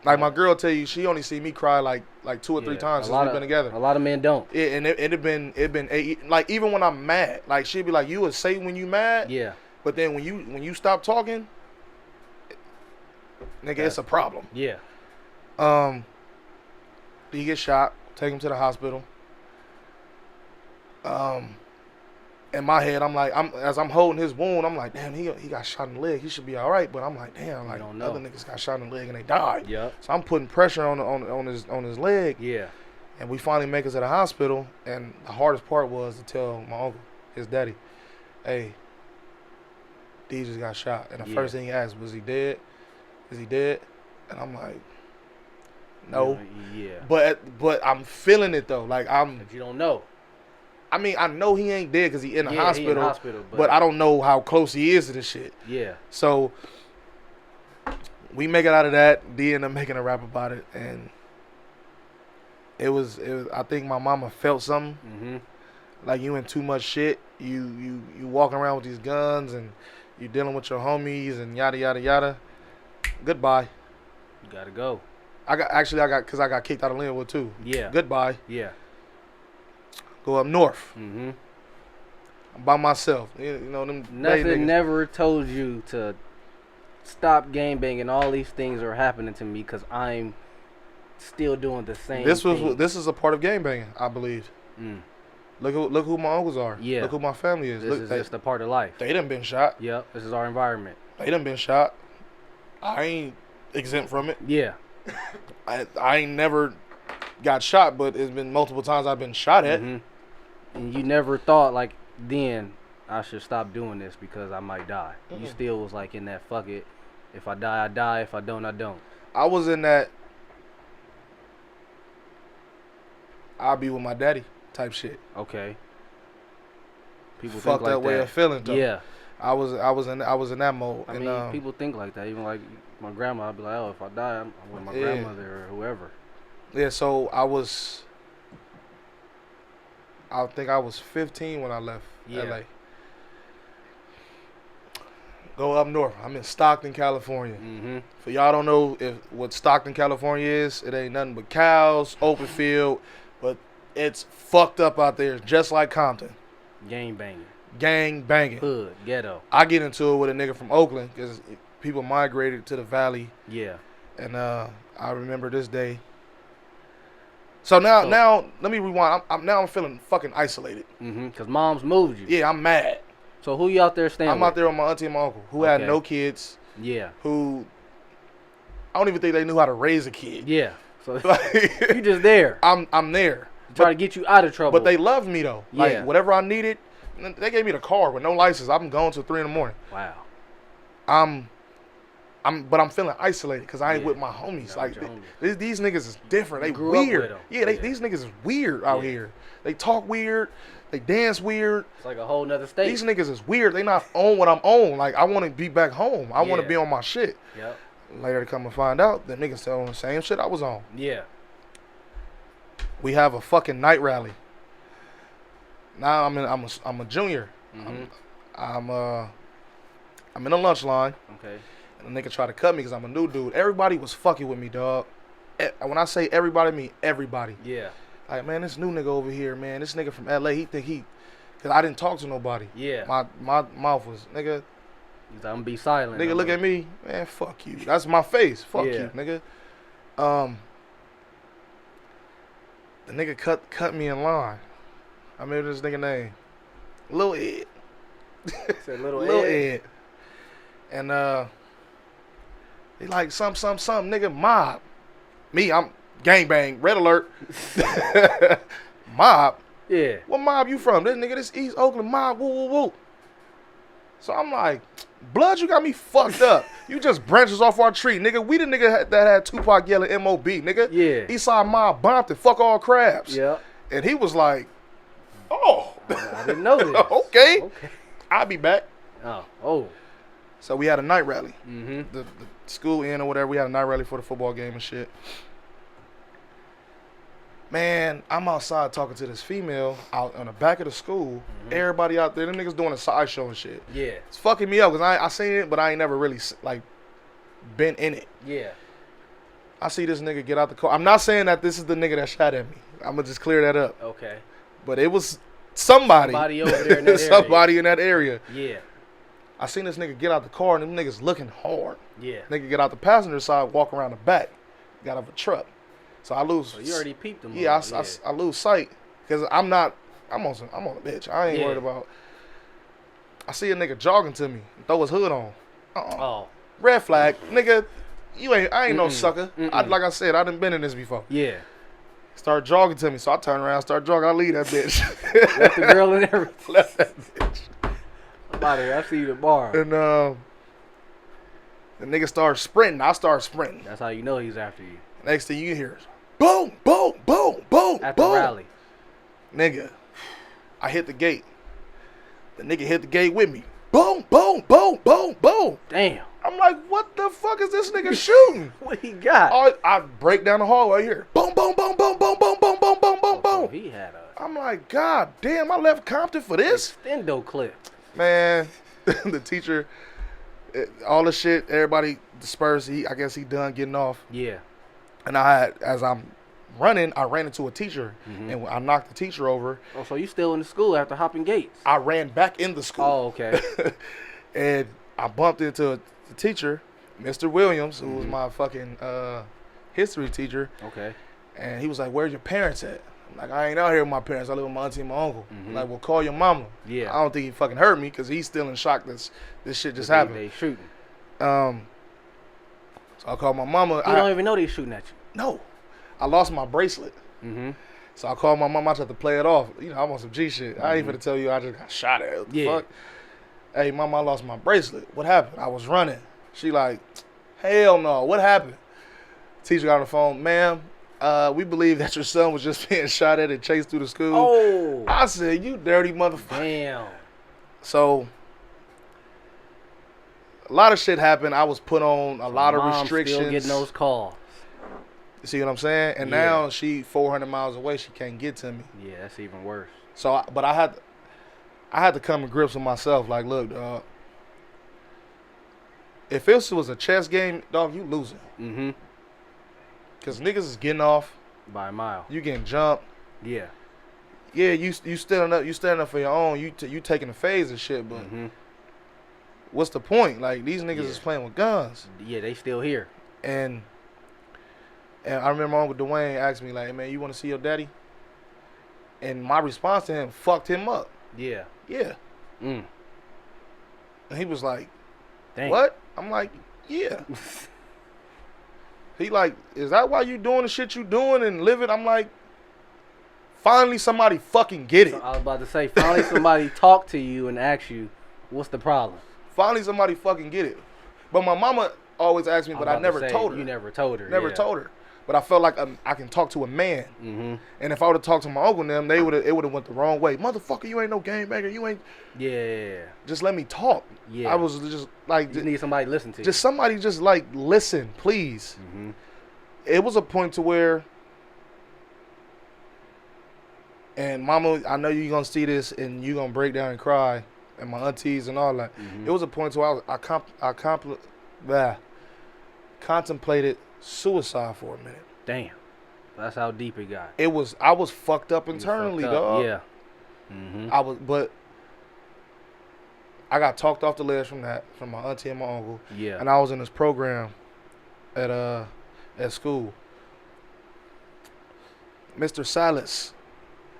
Like my girl tell you, she only see me cry like 2 or 3 Yeah. times A since lot we've of- been together. A lot of men don't. Yeah, and it had been like even when I'm mad, like she'd be like, you would say when you mad, Yeah. but then when you stop talking, nigga, it's a problem. Yeah. He gets shot, take him to the hospital. In my head, I'm like, as I'm holding his wound, I'm like, damn, he got shot in the leg. He should be all right. But I'm like, damn, like don't know. other niggas got shot in the leg and they died. Yep. So I'm putting pressure on his leg. Yeah. And we finally make it to the hospital. And the hardest part was to tell my uncle, his daddy, hey, D just got shot. And the Yeah. first thing he asked, was he dead? Is he dead? And I'm like, no. Yeah. But I'm feeling it though. Like But you don't know. I mean, I know he ain't dead because he in the Yeah, he hospital. in the hospital, but I don't know how close he is to this shit. Yeah. So we make it out of that. D ended up making a rap about it, and it was. I think my mama felt something. Mm-hmm. Like you in too much shit. You walking around with these guns and you dealing with your homies and yada yada yada. Goodbye. You gotta go. I got because I got kicked out of Linwood too. Yeah. Goodbye. Yeah. Go up north. Mm-hmm. I'm by myself. You know them. they Nothing niggas. never told you to stop game banging. All these things are happening to me because I'm still doing the same. thing. This is a part of game banging, I believe. Mm. Look who my uncles are. Yeah. Look who my family is. This Look, is just a part of life. they done been shot. Yep. This is our environment. They done been shot. I ain't exempt from it. Yeah. I ain't never got shot, but it's been multiple times I've been shot at. Mm-hmm. And you never thought like then I should stop doing this because I might die. You still was like in that fuck it. If I die, I die. If I don't, I don't. I was in that I'll be with my daddy type shit. Okay. People Fuck think like that way of feeling though. Yeah. I was in that mode. I and, mean, people think like that. Even like my grandma, I'd be like, oh, if I die, I'm with my Yeah. grandmother or whoever. Yeah, so I think I was 15 when I left Yeah. LA. Go up north. I'm in Stockton, California. Mm-hmm. For y'all don't know what Stockton, California is, it ain't nothing but cows, open field, but it's fucked up out there, just like Compton. Gang banging. Gang banging. Hood. Ghetto. I get into it with a nigga from Oakland because people migrated to the valley, Yeah. and I remember this day. So now let me rewind. I'm feeling fucking isolated. Mm-hmm. Because moms moved you. Yeah, I'm mad. So who you out there staying I'm with? out there with my auntie and my uncle who had Okay. no kids, Yeah. who I don't even think they knew how to raise a kid. Yeah. So Like, you just there. I'm there. Trying to get you out of trouble. But they loved me though. Like Yeah. whatever I needed, they gave me the car with no license. I'm going till 3 a.m. Wow. But I'm feeling isolated because I ain't Yeah. with my homies. Not Like with your these niggas is different. They grew up with weird. them. Yeah, Yeah. these niggas is weird out Yeah. here. They talk weird. They dance weird. It's like a whole nother state. These niggas is weird. They not on what I'm on. Like I want to be back home. I want to Yeah. be on my shit. Yep. Later to come and find out, the niggas still on the same shit I was on. Yeah. We have a fucking night rally. Now I'm a junior. Mm-hmm. I'm in the lunch line. Okay. And the nigga tried to cut me because I'm a new dude. Everybody was fucking with me, dog. When I say everybody, I mean everybody. Yeah. Like, man, this new nigga over here, man. This nigga from LA, he think he, because I didn't talk to nobody. Yeah. My mouth was, nigga, He's like, I'm gonna be silent. Nigga, look at me, man. Fuck you. That's my face. Fuck you, nigga. The nigga cut me in line. I remember this nigga name, Lil Ed. Said Little Ed. And he like some nigga mob. Me, I'm gangbang, red alert. Mob. Yeah. What mob you from? This East Oakland mob. Woo woo woo. So I'm like, blood, you got me fucked up. You just branches off our tree, nigga. We the nigga that had Tupac yelling MOB, nigga. Yeah. Eastside mob bumped and fuck all crabs. Yeah. And he was like, oh. I didn't know this. Okay. I'll be back. Oh. So we had a night rally. Mm-hmm. The school in or whatever, we had a night rally for the football game and shit. Man, I'm outside talking to this female out on the back of the school. Mm-hmm. Everybody out there, them niggas doing a sideshow and shit. Yeah. It's fucking me up because I seen it, but I ain't never really like been in it. Yeah. I see this nigga get out the car. I'm not saying that this is the nigga that shot at me. I'm gonna just clear that up. Okay. But it was somebody over there in that area. Somebody in that area. Yeah. I seen this nigga get out the car and them niggas looking hard. Yeah. Nigga get out the passenger side, walk around the back, got out of a truck. So I lose. So you already peeped him. Yeah, I lose sight because I'm on a bitch. I ain't worried about. I see a nigga jogging to me, throw his hood on. Oh. Red flag, nigga. I ain't no sucker. Like I said, I done been in this before. Yeah. Start jogging to me, so I turn around, start jogging. I leave that bitch. Left the girl and everything. Left that bitch. I'm out of here. I see you tomorrow. And the nigga started sprinting. I start sprinting. That's how you know he's after you. Next thing you hear is boom, boom, boom, boom, At boom. the rally. Nigga, I hit the gate. The nigga hit the gate with me. Boom, boom, boom, boom, boom. Damn. I'm like, what the fuck is this nigga shooting? What he got? I break down the hallway here. Boom, boom, boom, boom, boom, boom, boom, boom, boom, boom, boom. He had a I'm like, God damn, I left Compton for this? extendo clip. Man, the teacher, all the shit, everybody dispersed. I guess he done getting off. Yeah. And as I'm running, I ran into a teacher, and I knocked the teacher over. Oh, so you still in the school after hopping gates? I ran back in the school. Oh, okay. And I bumped into the teacher, Mr. Williams, who was my fucking history teacher. Okay. And he was like, "Where's your parents at?" I'm like, "I ain't out here with my parents. I live with my auntie and my uncle." Like, "Well, call your mama." Yeah. I don't think he fucking heard me because he's still in shock that this shit just happened. They shooting. So I called my mama. You don't even know they shooting at you. No. I lost my bracelet. So I called my mom. I tried to play it off. You know, I'm on some G shit. I ain't finna tell you I just got shot at. What the fuck? Hey, mama, I lost my bracelet. What happened? I was running. She like, hell no. What happened? Teacher got on the phone. Ma'am, we believe that your son was just being shot at and chased through the school. Oh. I said, you dirty motherfucker. Damn. So a lot of shit happened. I was put on a lot of restrictions. Still getting those calls. You see what I'm saying? And now she 400 miles away. She can't get to me. Yeah, that's even worse. So, but I had to come to grips with myself. Like, look, dog. If this was a chess game, dog, you losing. Cause niggas is getting off by a mile. You getting jumped. Yeah. Yeah, you standing up. You standing up for your own. You taking the phase and shit. But what's the point? Like, these niggas is playing with guns. Yeah, they still here. And I remember my Uncle Dwayne asked me, like, hey, man, you want to see your daddy? And my response to him fucked him up. Yeah. Yeah. And he was like, dang. What? I'm like, yeah. He like, is that why you doing the shit you doing and living? I'm like, finally somebody fucking get it. So I was about to say, finally somebody talk to you and ask you, what's the problem? Finally somebody fucking get it. But my mama always asked me, but I never told her. You never told her. Never told her. But I felt like I can talk to a man. And if I would have talked to my uncle and them, it would have went the wrong way. Motherfucker, you ain't no gangbanger. You ain't. Yeah. Just let me talk. Yeah. I was just like. You need somebody to listen to you. Just somebody just like, listen, please. It was a point to where. And mama, I know you're going to see this and you're going to break down and cry. And my aunties and all that. It was a point to where I contemplated suicide for a minute. Damn. That's how deep it got. I was fucked up internally, dog. Yeah. I was, but I got talked off the ledge from that, from my auntie and my uncle. Yeah. And I was in this program at school. Mr. Salas,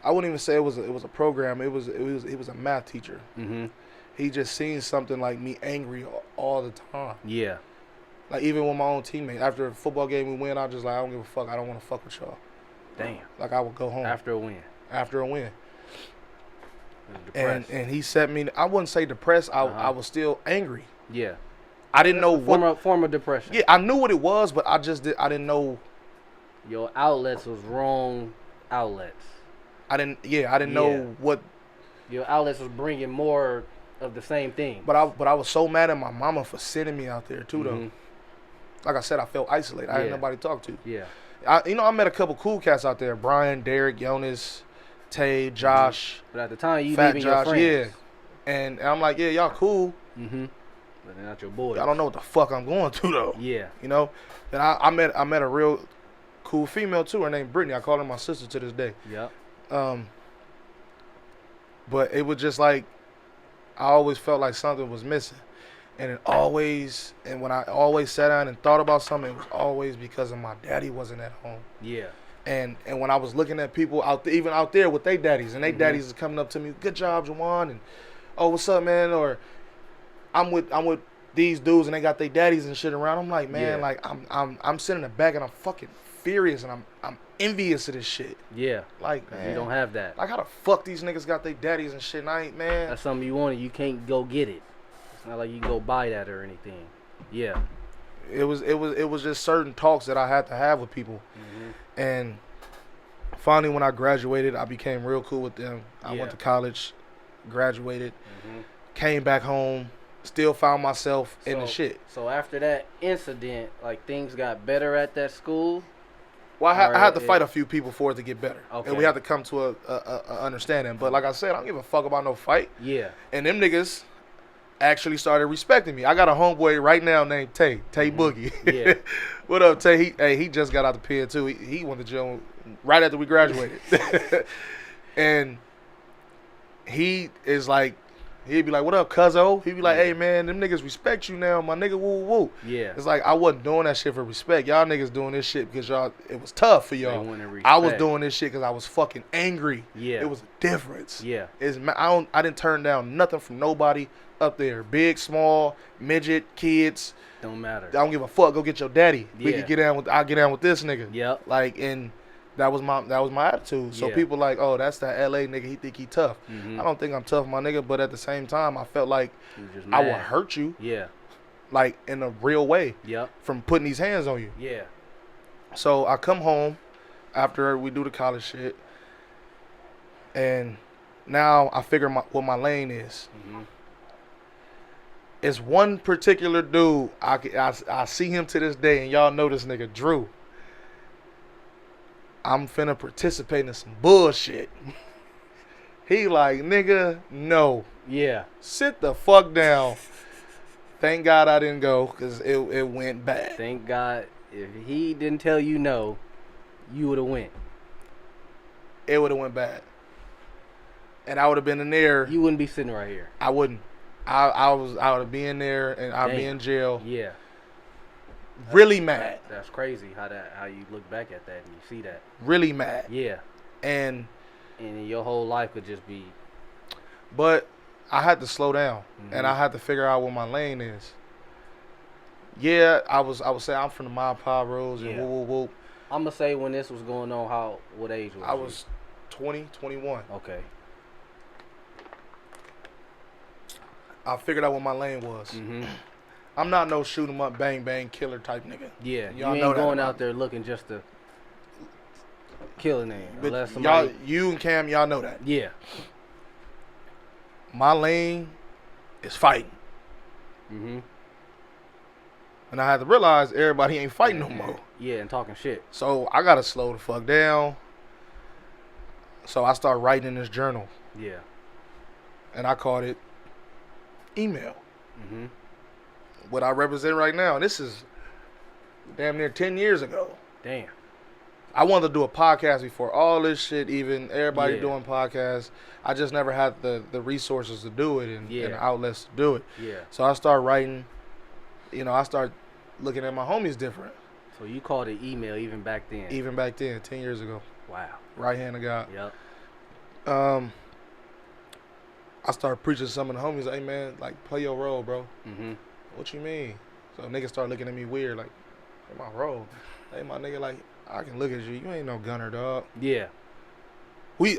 I wouldn't even say it was a program. He was a math teacher. Mhm. He just seen something like me angry all the time. Yeah. Like even with my own teammates. After a football game we win, I just like I don't give a fuck. I don't want to fuck with y'all. Damn. Like I would go home After a win. after a win. Depressed. And he set me. I wouldn't say depressed. I was still angry. Yeah. I didn't know what form of depression. Yeah, I knew what it was, but I didn't know. Your outlets was wrong outlets. I didn't know what. Your outlets was bringing more of the same thing. But I was so mad at my mama for sending me out there too though. Like I said, I felt isolated. I had nobody to talk to. Yeah. I met a couple cool cats out there: Brian, Derek, Jonas, Tay, Josh. But at the time, you Fat leaving Josh, your friends. yeah. And I'm like, yeah, y'all cool. Mhm. But they're not your boys. I don't know what the fuck I'm going through though. Yeah. You know. And I met a real cool female too. Her name Brittany. I call her my sister to this day. Yep. But it was just like I always felt like something was missing. And when I always sat down and thought about something, it was always because of my daddy wasn't at home. Yeah. And when I was looking at people even out there with their daddies, and their daddies is coming up to me, good job, Jawan, and oh, what's up, man? Or I'm with these dudes and they got their daddies and shit around. I'm like, man, like I'm sitting in the back and I'm fucking furious and I'm envious of this shit. Yeah. Like, man, you don't have that. Like, how the fuck these niggas got their daddies and shit? And I ain't, man. That's something you wanted. You can't go get it. It's not like you can go buy that or anything. Yeah. It was just certain talks that I had to have with people. And finally, when I graduated, I became real cool with them. I went to college, graduated, came back home, still found myself in the shit. So after that incident, like things got better at that school. Well, I had to fight a few people for it to get better. Okay. And we had to come to a understanding. But like I said, I don't give a fuck about no fight. Yeah. And them niggas actually started respecting me. I got a homeboy right now named Tay Boogie. Yeah. What up, Tay? He just got out the pen too. He went to jail right after we graduated. And he is like, he'd be like, what up, cuzzo? He'd be like, hey, man, them niggas respect you now, my nigga, woo, woo. Yeah. It's like, I wasn't doing that shit for respect. Y'all niggas doing this shit because it was tough for y'all. They wanted I was respect. doing this shit because I was fucking angry. Yeah. It was a difference. Yeah. I didn't turn down nothing from nobody up there. Big, small, midget, kids. Don't matter. I don't give a fuck. Go get your daddy. We Yeah. can I'll get down with this nigga. Yep. Like, and that was my attitude. So Yeah. people like, oh, that's that LA nigga. He think he tough. I don't think I'm tough, my nigga. But at the same time, I felt like You just I would mad. hurt you, Yeah. like in a real way, Yep. from putting these hands on you. Yeah. So I come home after we do the college shit, and now I figure what my lane is. It's one particular dude. I see him to this day, and y'all know this nigga, Drew. I'm finna participate in some bullshit. He like, nigga, no. Yeah. Sit the fuck down. Thank God I didn't go, because it went bad. Thank God. If he didn't tell you no, you would have went. It would have went bad. And I would have been in there. You wouldn't be sitting right here. I wouldn't. I would be in there, and I'd be in jail. Yeah. Really mad. That's crazy how you look back at that and you see that. Really mad. Yeah. And your whole life could just be. But I had to slow down, and I had to figure out what my lane is. Yeah, I would say I'm from the Mob Pie Roads and Yeah. whoop, whoop, whoop. I'm going to say when this was going on, what age was you? I was 20, 21. Okay. I figured out what my lane was. I'm not no shoot 'em up, bang, bang, killer type nigga. Yeah. Y'all you know ain't that going about out there looking just to kill a name. But Unless somebody. you and Cam, y'all know that. Yeah. My lane is fighting. And I had to realize everybody ain't fighting no more. Yeah, and talking shit. So I gotta slow the fuck down. So I started writing in this journal, Yeah. and I called it EMALE. What I represent right now, and this is damn near 10 years ago. Damn. I wanted to do a podcast before all this shit. Even everybody doing podcasts, I just never had the resources to do it and the outlets to do it. Yeah. So I started writing. You know, I started looking at my homies different. So you called it email even back then? Even back then, 10 years ago. Wow. Right hand of God. Yep. I started preaching to some of the homies, hey man, like play your role, bro. Mm-hmm. What you mean? So niggas started looking at me weird, like, hey, my role. Hey, my nigga, like, I can look at you. You ain't no gunner, dog. Yeah.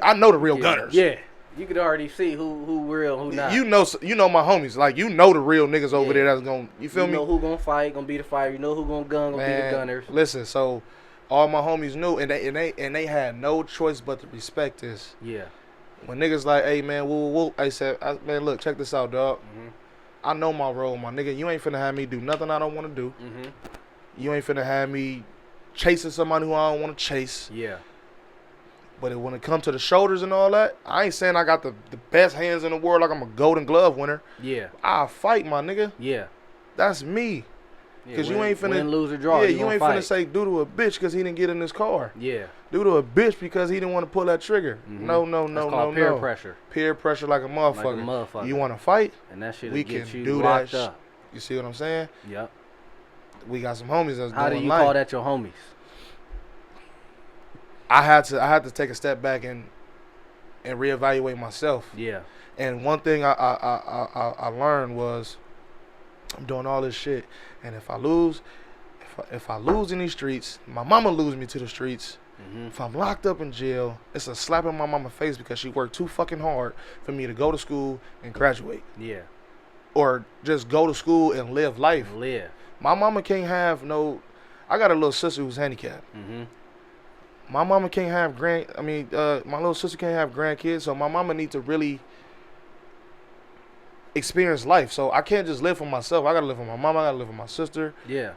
I know the real gunners. Yeah. You could already see who real, who not. You know my homies. Like, you know the real niggas over there that's going, you feel me? You know who gonna fight, gonna be the fighter. You know who gonna gun, gonna be the gunners. Listen, so all my homies knew, and they had no choice but to respect this. Yeah. When niggas like, hey man, woo, I said, man, look, check this out, dog. Mm-hmm. I know my role, my nigga. You ain't finna have me do nothing I don't want to do. Mm-hmm. You ain't finna have me chasing somebody who I don't want to chase. Yeah. But when it comes to the shoulders and all that, I ain't saying I got the best hands in the world like I'm a Golden Glove winner. Yeah. I'll fight, my nigga. Yeah. That's me. Because you ain't finna win, lose, or draw. Yeah, you ain't finna say due to a bitch because he didn't get in his car. Yeah. Due to a bitch because he didn't want to pull that trigger. Mm-hmm. No, peer pressure. Peer pressure like a motherfucker. Like a motherfucker. You want to fight? And that shit we get can you do locked that. up. You see what I'm saying? Yep. We got some homies that's How doing do you life. call that your homies? I had to take a step back and reevaluate myself. Yeah. And one thing I learned was I'm doing all this shit, and if I lose in these streets, my mama lose me to the streets. Mm-hmm. If I'm locked up in jail, it's a slap in my mama's face because she worked too fucking hard for me to go to school and graduate. Yeah. Or just go to school and live life. Live. My mama can't have no. I got a little sister who's handicapped. Mm-hmm. My mama can't have my little sister can't have grandkids, so my mama needs to really experience life. So I can't just live for myself. I gotta live for my mama. I gotta live for my sister. Yeah.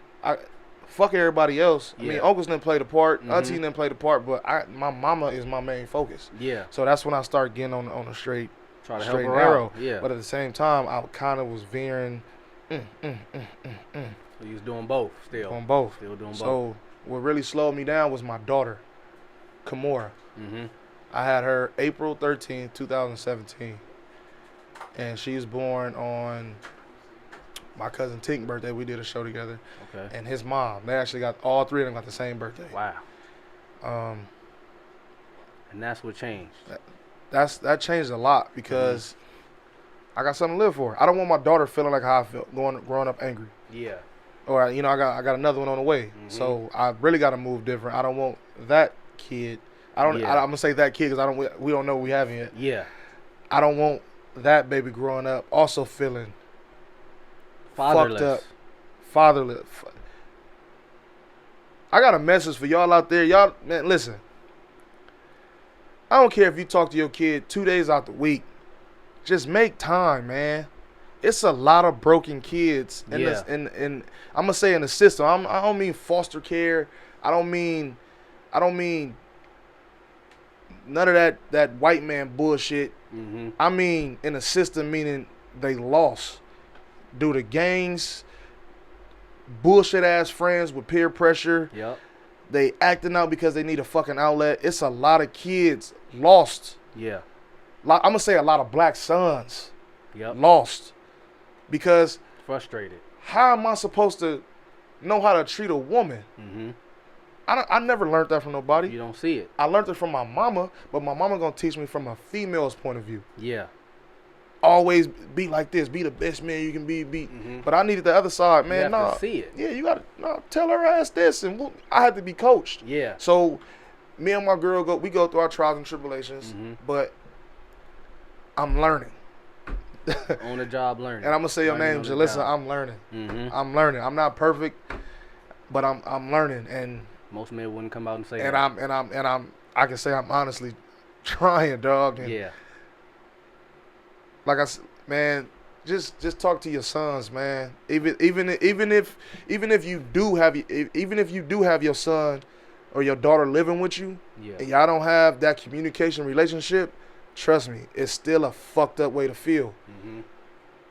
Fuck everybody else. Yeah. I mean, uncles didn't play the part, Mm-hmm. aunties didn't play the part, but my mama is my main focus. Yeah. So that's when I start getting on a straight Try to help and her narrow. out. Yeah. But at the same time, I kind of was veering So you was doing both still. on both. Still doing both. So what really slowed me down was my daughter, Kimora. Mm-hmm. I had her April 13th, 2017. And she's born on my cousin Tink's birthday. We did a show together. Okay. And his mom. They actually got, all three of them got the same birthday. Wow. And that's what changed. That changed a lot because I got something to live for. I don't want my daughter feeling like how I felt growing up angry. Yeah. Or, I got another one on the way. Mm-hmm. So I really got to move different. I don't want that kid. I'm going to say that kid because we don't know what we have yet. Yeah. I don't want that baby growing up also feeling Fatherless. fucked up. Fatherless. I got a message for y'all out there. Y'all, man, listen. I don't care if you talk to your kid 2 days out the week. Just make time, man. It's a lot of broken kids in this, in I'm gonna say in the system. I don't mean foster care. I don't mean none of that white man bullshit. Mm-hmm. I mean in the system, meaning they lost due to gangs, bullshit ass friends with peer pressure. Yep. They acting out because they need a fucking outlet. It's a lot of kids lost. Yeah. I'm gonna say a lot of black sons Yep. lost because Frustrated. how am I supposed to know how to treat a woman? Mm-hmm. I never learned that from nobody. You don't see it. I learned it from my mama, but my mama gonna teach me from a female's point of view. Yeah. Always be like this, be the best man you can be. Mm-hmm. But I needed the other side, man. You have to see it. Yeah, you gotta tell her ass this, and I had to be coached. Yeah. So me and my girl we go through our trials and tribulations, but I'm learning. On the job learning. And I'm gonna say your Learning name, on the Jalissa. job. I'm learning. Mm-hmm. I'm learning. I'm not perfect, but I'm learning, and Most men wouldn't come out and say and that. I can say I'm honestly trying, dog. And Yeah. like I said, man, just talk to your sons, man. Even if you do have your son or your daughter living with you, Yeah. and y'all don't have that communication relationship, trust me, it's still a fucked up way to feel.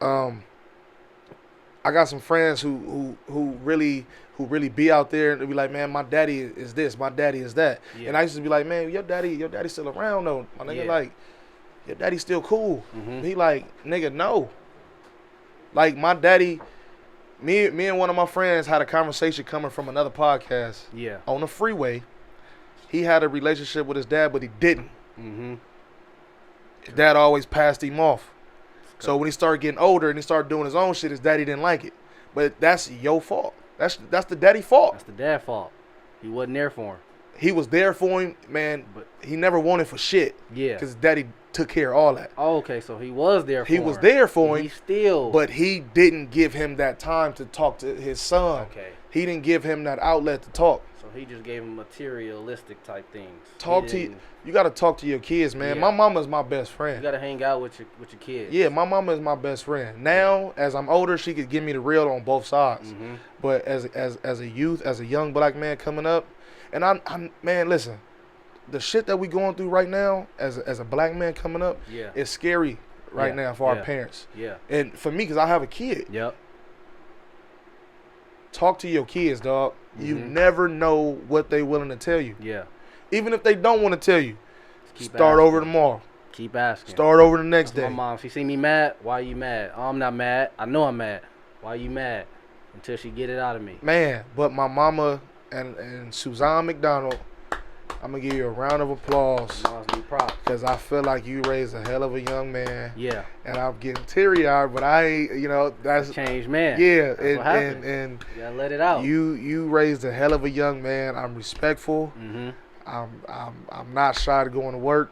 Mm-hmm. I got some friends who really be out there and be like, man, my daddy is this, my daddy is that. Yeah. And I used to be like, man, your daddy's still around though. My nigga, Yeah. like, your daddy's still cool. Mhm. He like, nigga, no. Like my daddy, me and one of my friends had a conversation coming from another podcast. Yeah. On the freeway. He had a relationship with his dad, but he didn't. Mhm. His dad always passed him off. So when he started getting older and he started doing his own shit, his daddy didn't like it. But that's your fault. That's the daddy fault. That's the dad fault. He wasn't there for him. He was there for him, man, but he never wanted for shit. Yeah. Because his daddy took care of all that. Oh, okay, so he was there for him. He was there for him. He still. But he didn't give him that time to talk to his son. Okay. He didn't give him that outlet to talk. So he just gave him materialistic type things. You got to talk to your kids, man. Yeah. My mama's my best You friend. got to hang out with your kids. Yeah, my mama is my best friend. Now, as I'm older, she could give me the real on both sides. Mhm. But as a youth, as a young black man coming up, and I'm man, listen, the shit that we going through right now, as a black man coming up, Yeah. is scary right Yeah. now for our Yeah. parents. Yeah. And for me, because I have a kid. Yep. Talk to your kids, dog. You Mhm. never know what they willing to tell you. Yeah. Even if they don't want to tell you, Keep start asking. over tomorrow. Keep asking. Start over the next My day. mom, she see me mad. Why you mad? Oh, I'm not mad. I know I'm mad. Why you mad? Until she get it out of me. Man, but my mama and Suzanne McDonald, I'm going to give you a round of applause. Moms need props. Because I feel like you raised a hell of a young man. Yeah. And I'm getting teary-eyed, but I ain't, that's... Changed man. Yeah, That's what happened. and You gotta let it out. you raised a hell of a young man. I'm respectful. Mm-hmm. I'm not shy to going to work.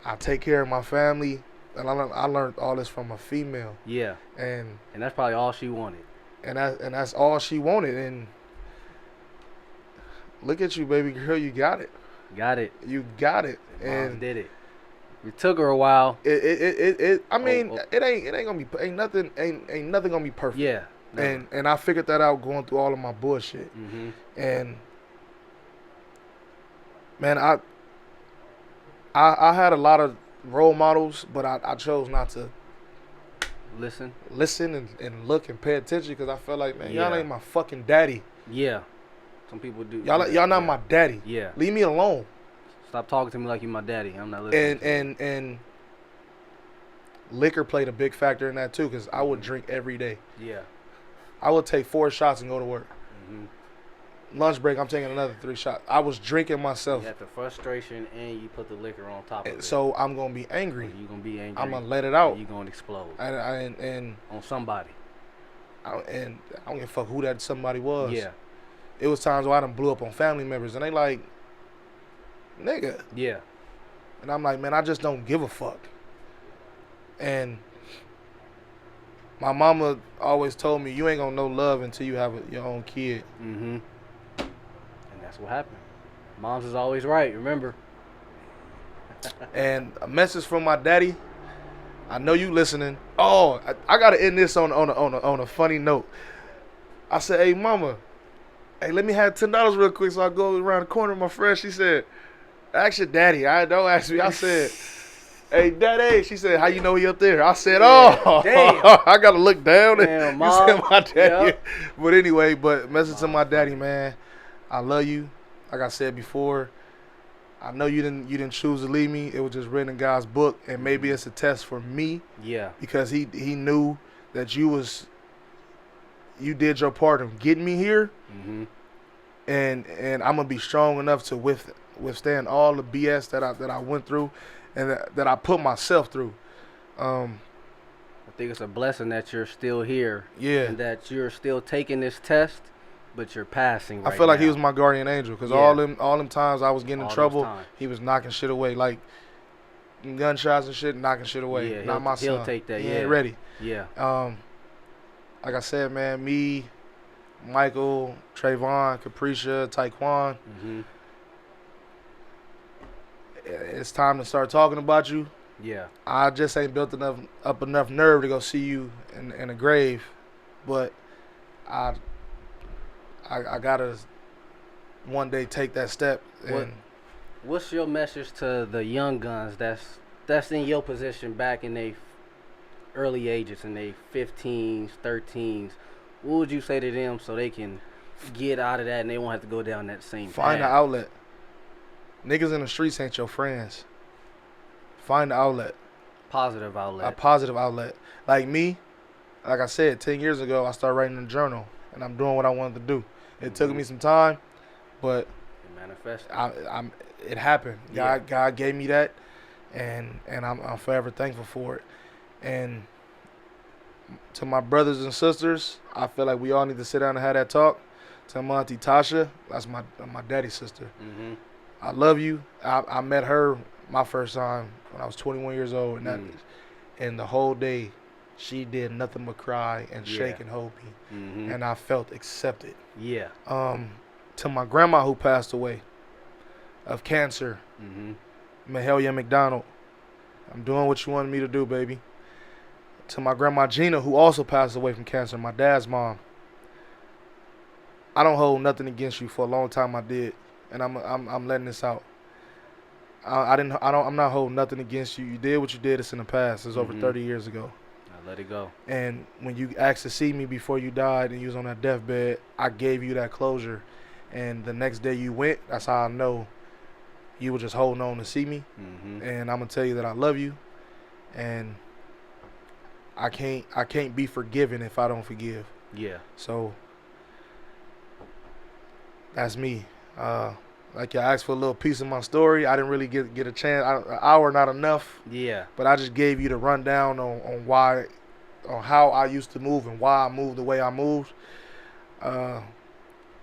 I take care of my family. And I learned all this from a female. Yeah. And that's probably all she wanted. that's all she wanted. And look at you, baby girl. You got it. Got it. You got it. Moms And did it. It took her a while. I mean, Oh. it ain't gonna be ain't nothing gonna be perfect. Yeah. And I figured that out going through all of my bullshit. Mm-hmm. And man, I had a lot of role models, but I chose not to Listen. and look and pay attention because I felt like, man, y'all Yeah. ain't my fucking daddy. Yeah. Some people do. Y'all not Yeah. my daddy. Yeah. Leave me alone. Stop talking to me like you my daddy. I'm not listening. And liquor played a big factor in that too because I would drink every day. Yeah. I would take 4 shots and go to work. Mm-hmm. Lunch break, I'm taking another 3 shots. I was drinking myself. You got the frustration and you put the liquor on top of it. So I'm gonna be angry. You're going to be angry. I'm gonna let it out. You're going to explode. And on somebody. I don't give a fuck who that somebody was. Yeah. It was times where I done blew up on family members and they like, nigga. Yeah. And I'm like, man, I just don't give a fuck. And my mama always told me, you ain't gonna know love until you have your own kid. Mm-hmm. And that's what happened. Moms is always right, remember. And a message from my daddy. I know you listening. Oh, I gotta end this on a funny note. I said, hey mama, hey, let me have $10 real quick so I go around the corner with my friend. She said, ask your daddy. Don't ask me. I said, hey daddy. She said, how you know he up there? I said, oh, damn. I gotta look down. Damn, And Mom. you said my daddy. Yep. But anyway, message to my daddy, man. I love you. Like I said before, I know you didn't choose to leave me. It was just written in God's book, and maybe it's a test for me. Yeah. Because he knew that you did your part of getting me here, Mm-hmm. and I'm gonna be strong enough to withstand all the BS that I went through, and that I put myself through. I think it's a blessing that you're still here. Yeah. And that you're still taking this test, but you're passing right I feel like now. he was my guardian angel because Yeah. all them times I was getting in All those trouble, times. he was knocking shit away, like gunshots and shit, knocking shit away. Yeah, Not my son. he'll take that, He yeah. ain't ready. Yeah. Like I said, man, me, Michael, Trayvon, Capricia, Taekwon, Mm-hmm. it's time to start talking about you. Yeah. I just ain't built up enough nerve to go see you in the grave, but I gotta one day take that step. And What's your message to the young guns that's in your position back in they early ages and they 15s, 13s, what would you say to them so they can get out of that and they won't have to go down that same Find an path? outlet. Niggas in the streets ain't your friends. Find an outlet. Positive outlet. A positive outlet. Like me, like I said, 10 years ago, I started writing in a journal, and I'm doing what I wanted to do. It took me some time, but It manifested. it happened. Yeah. God gave me that, and I'm forever thankful for it. And to my brothers and sisters, I feel like we all need to sit down and have that talk. To my auntie Tasha, that's my daddy's sister. Mm-hmm. I love you. I met her my first time when I was 21 years old, and the whole day she did nothing but cry and shake and hold me, and I felt accepted. Yeah. To my grandma who passed away of cancer, Mahalia McDonald, I'm doing what you wanted me to do, baby. To my grandma Gina, who also passed away from cancer, my dad's mom, I don't hold nothing against you. For a long time I did, and I'm letting this out. I'm not holding nothing against you. You did what you did. It's in the past. It's over 30 years ago. I let it go. And when you asked to see me before you died and you was on that deathbed, I gave you that closure. And the next day you went, that's how I know you were just holding on to see me. And I'm gonna tell you that I love you, and I can't be forgiven if I don't forgive. Yeah. So that's me. Like you asked for a little piece of my story. I didn't really get a chance. An hour not enough. Yeah. But I just gave you the rundown on why, on how I used to move and why I moved the way I moved. I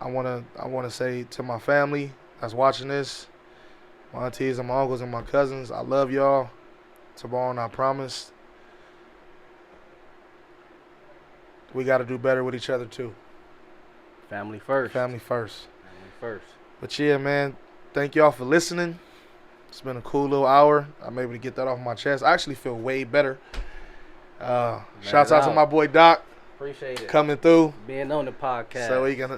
wanna say to my family that's watching this, my aunties and my uncles and my cousins, I love y'all. Tomorrow, and I promise we got to do better with each other too. Family first. Family first. Family first. But yeah, man, thank y'all for listening. It's been a cool little hour. I'm able to get that off my chest. I actually feel way better. Shouts out to my boy Doc. Appreciate it. Coming through. Being on the podcast. So he can,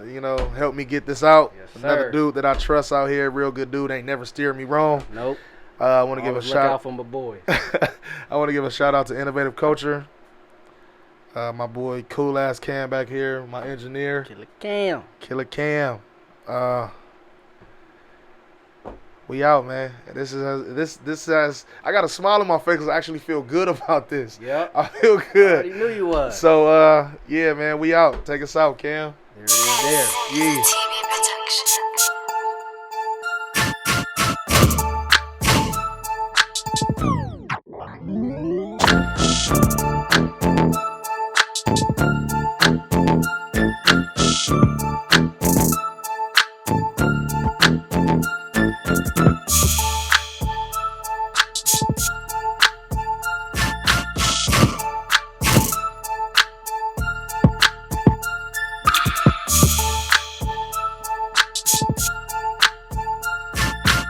help me get this out. Yes, Another sir. dude that I trust out here, real good dude, ain't never steered me wrong. Nope. I want to give a Always look shout out for my boy. I want to give a shout out to Innovative Culture. My boy cool ass Cam back here, my engineer. Killer Cam. We out, man. This has I got a smile on my face because I actually feel good about this. Yep. I feel I good. already knew you was. So yeah, man, we out. Take us out, Cam. There it is there. Yeah. TV production.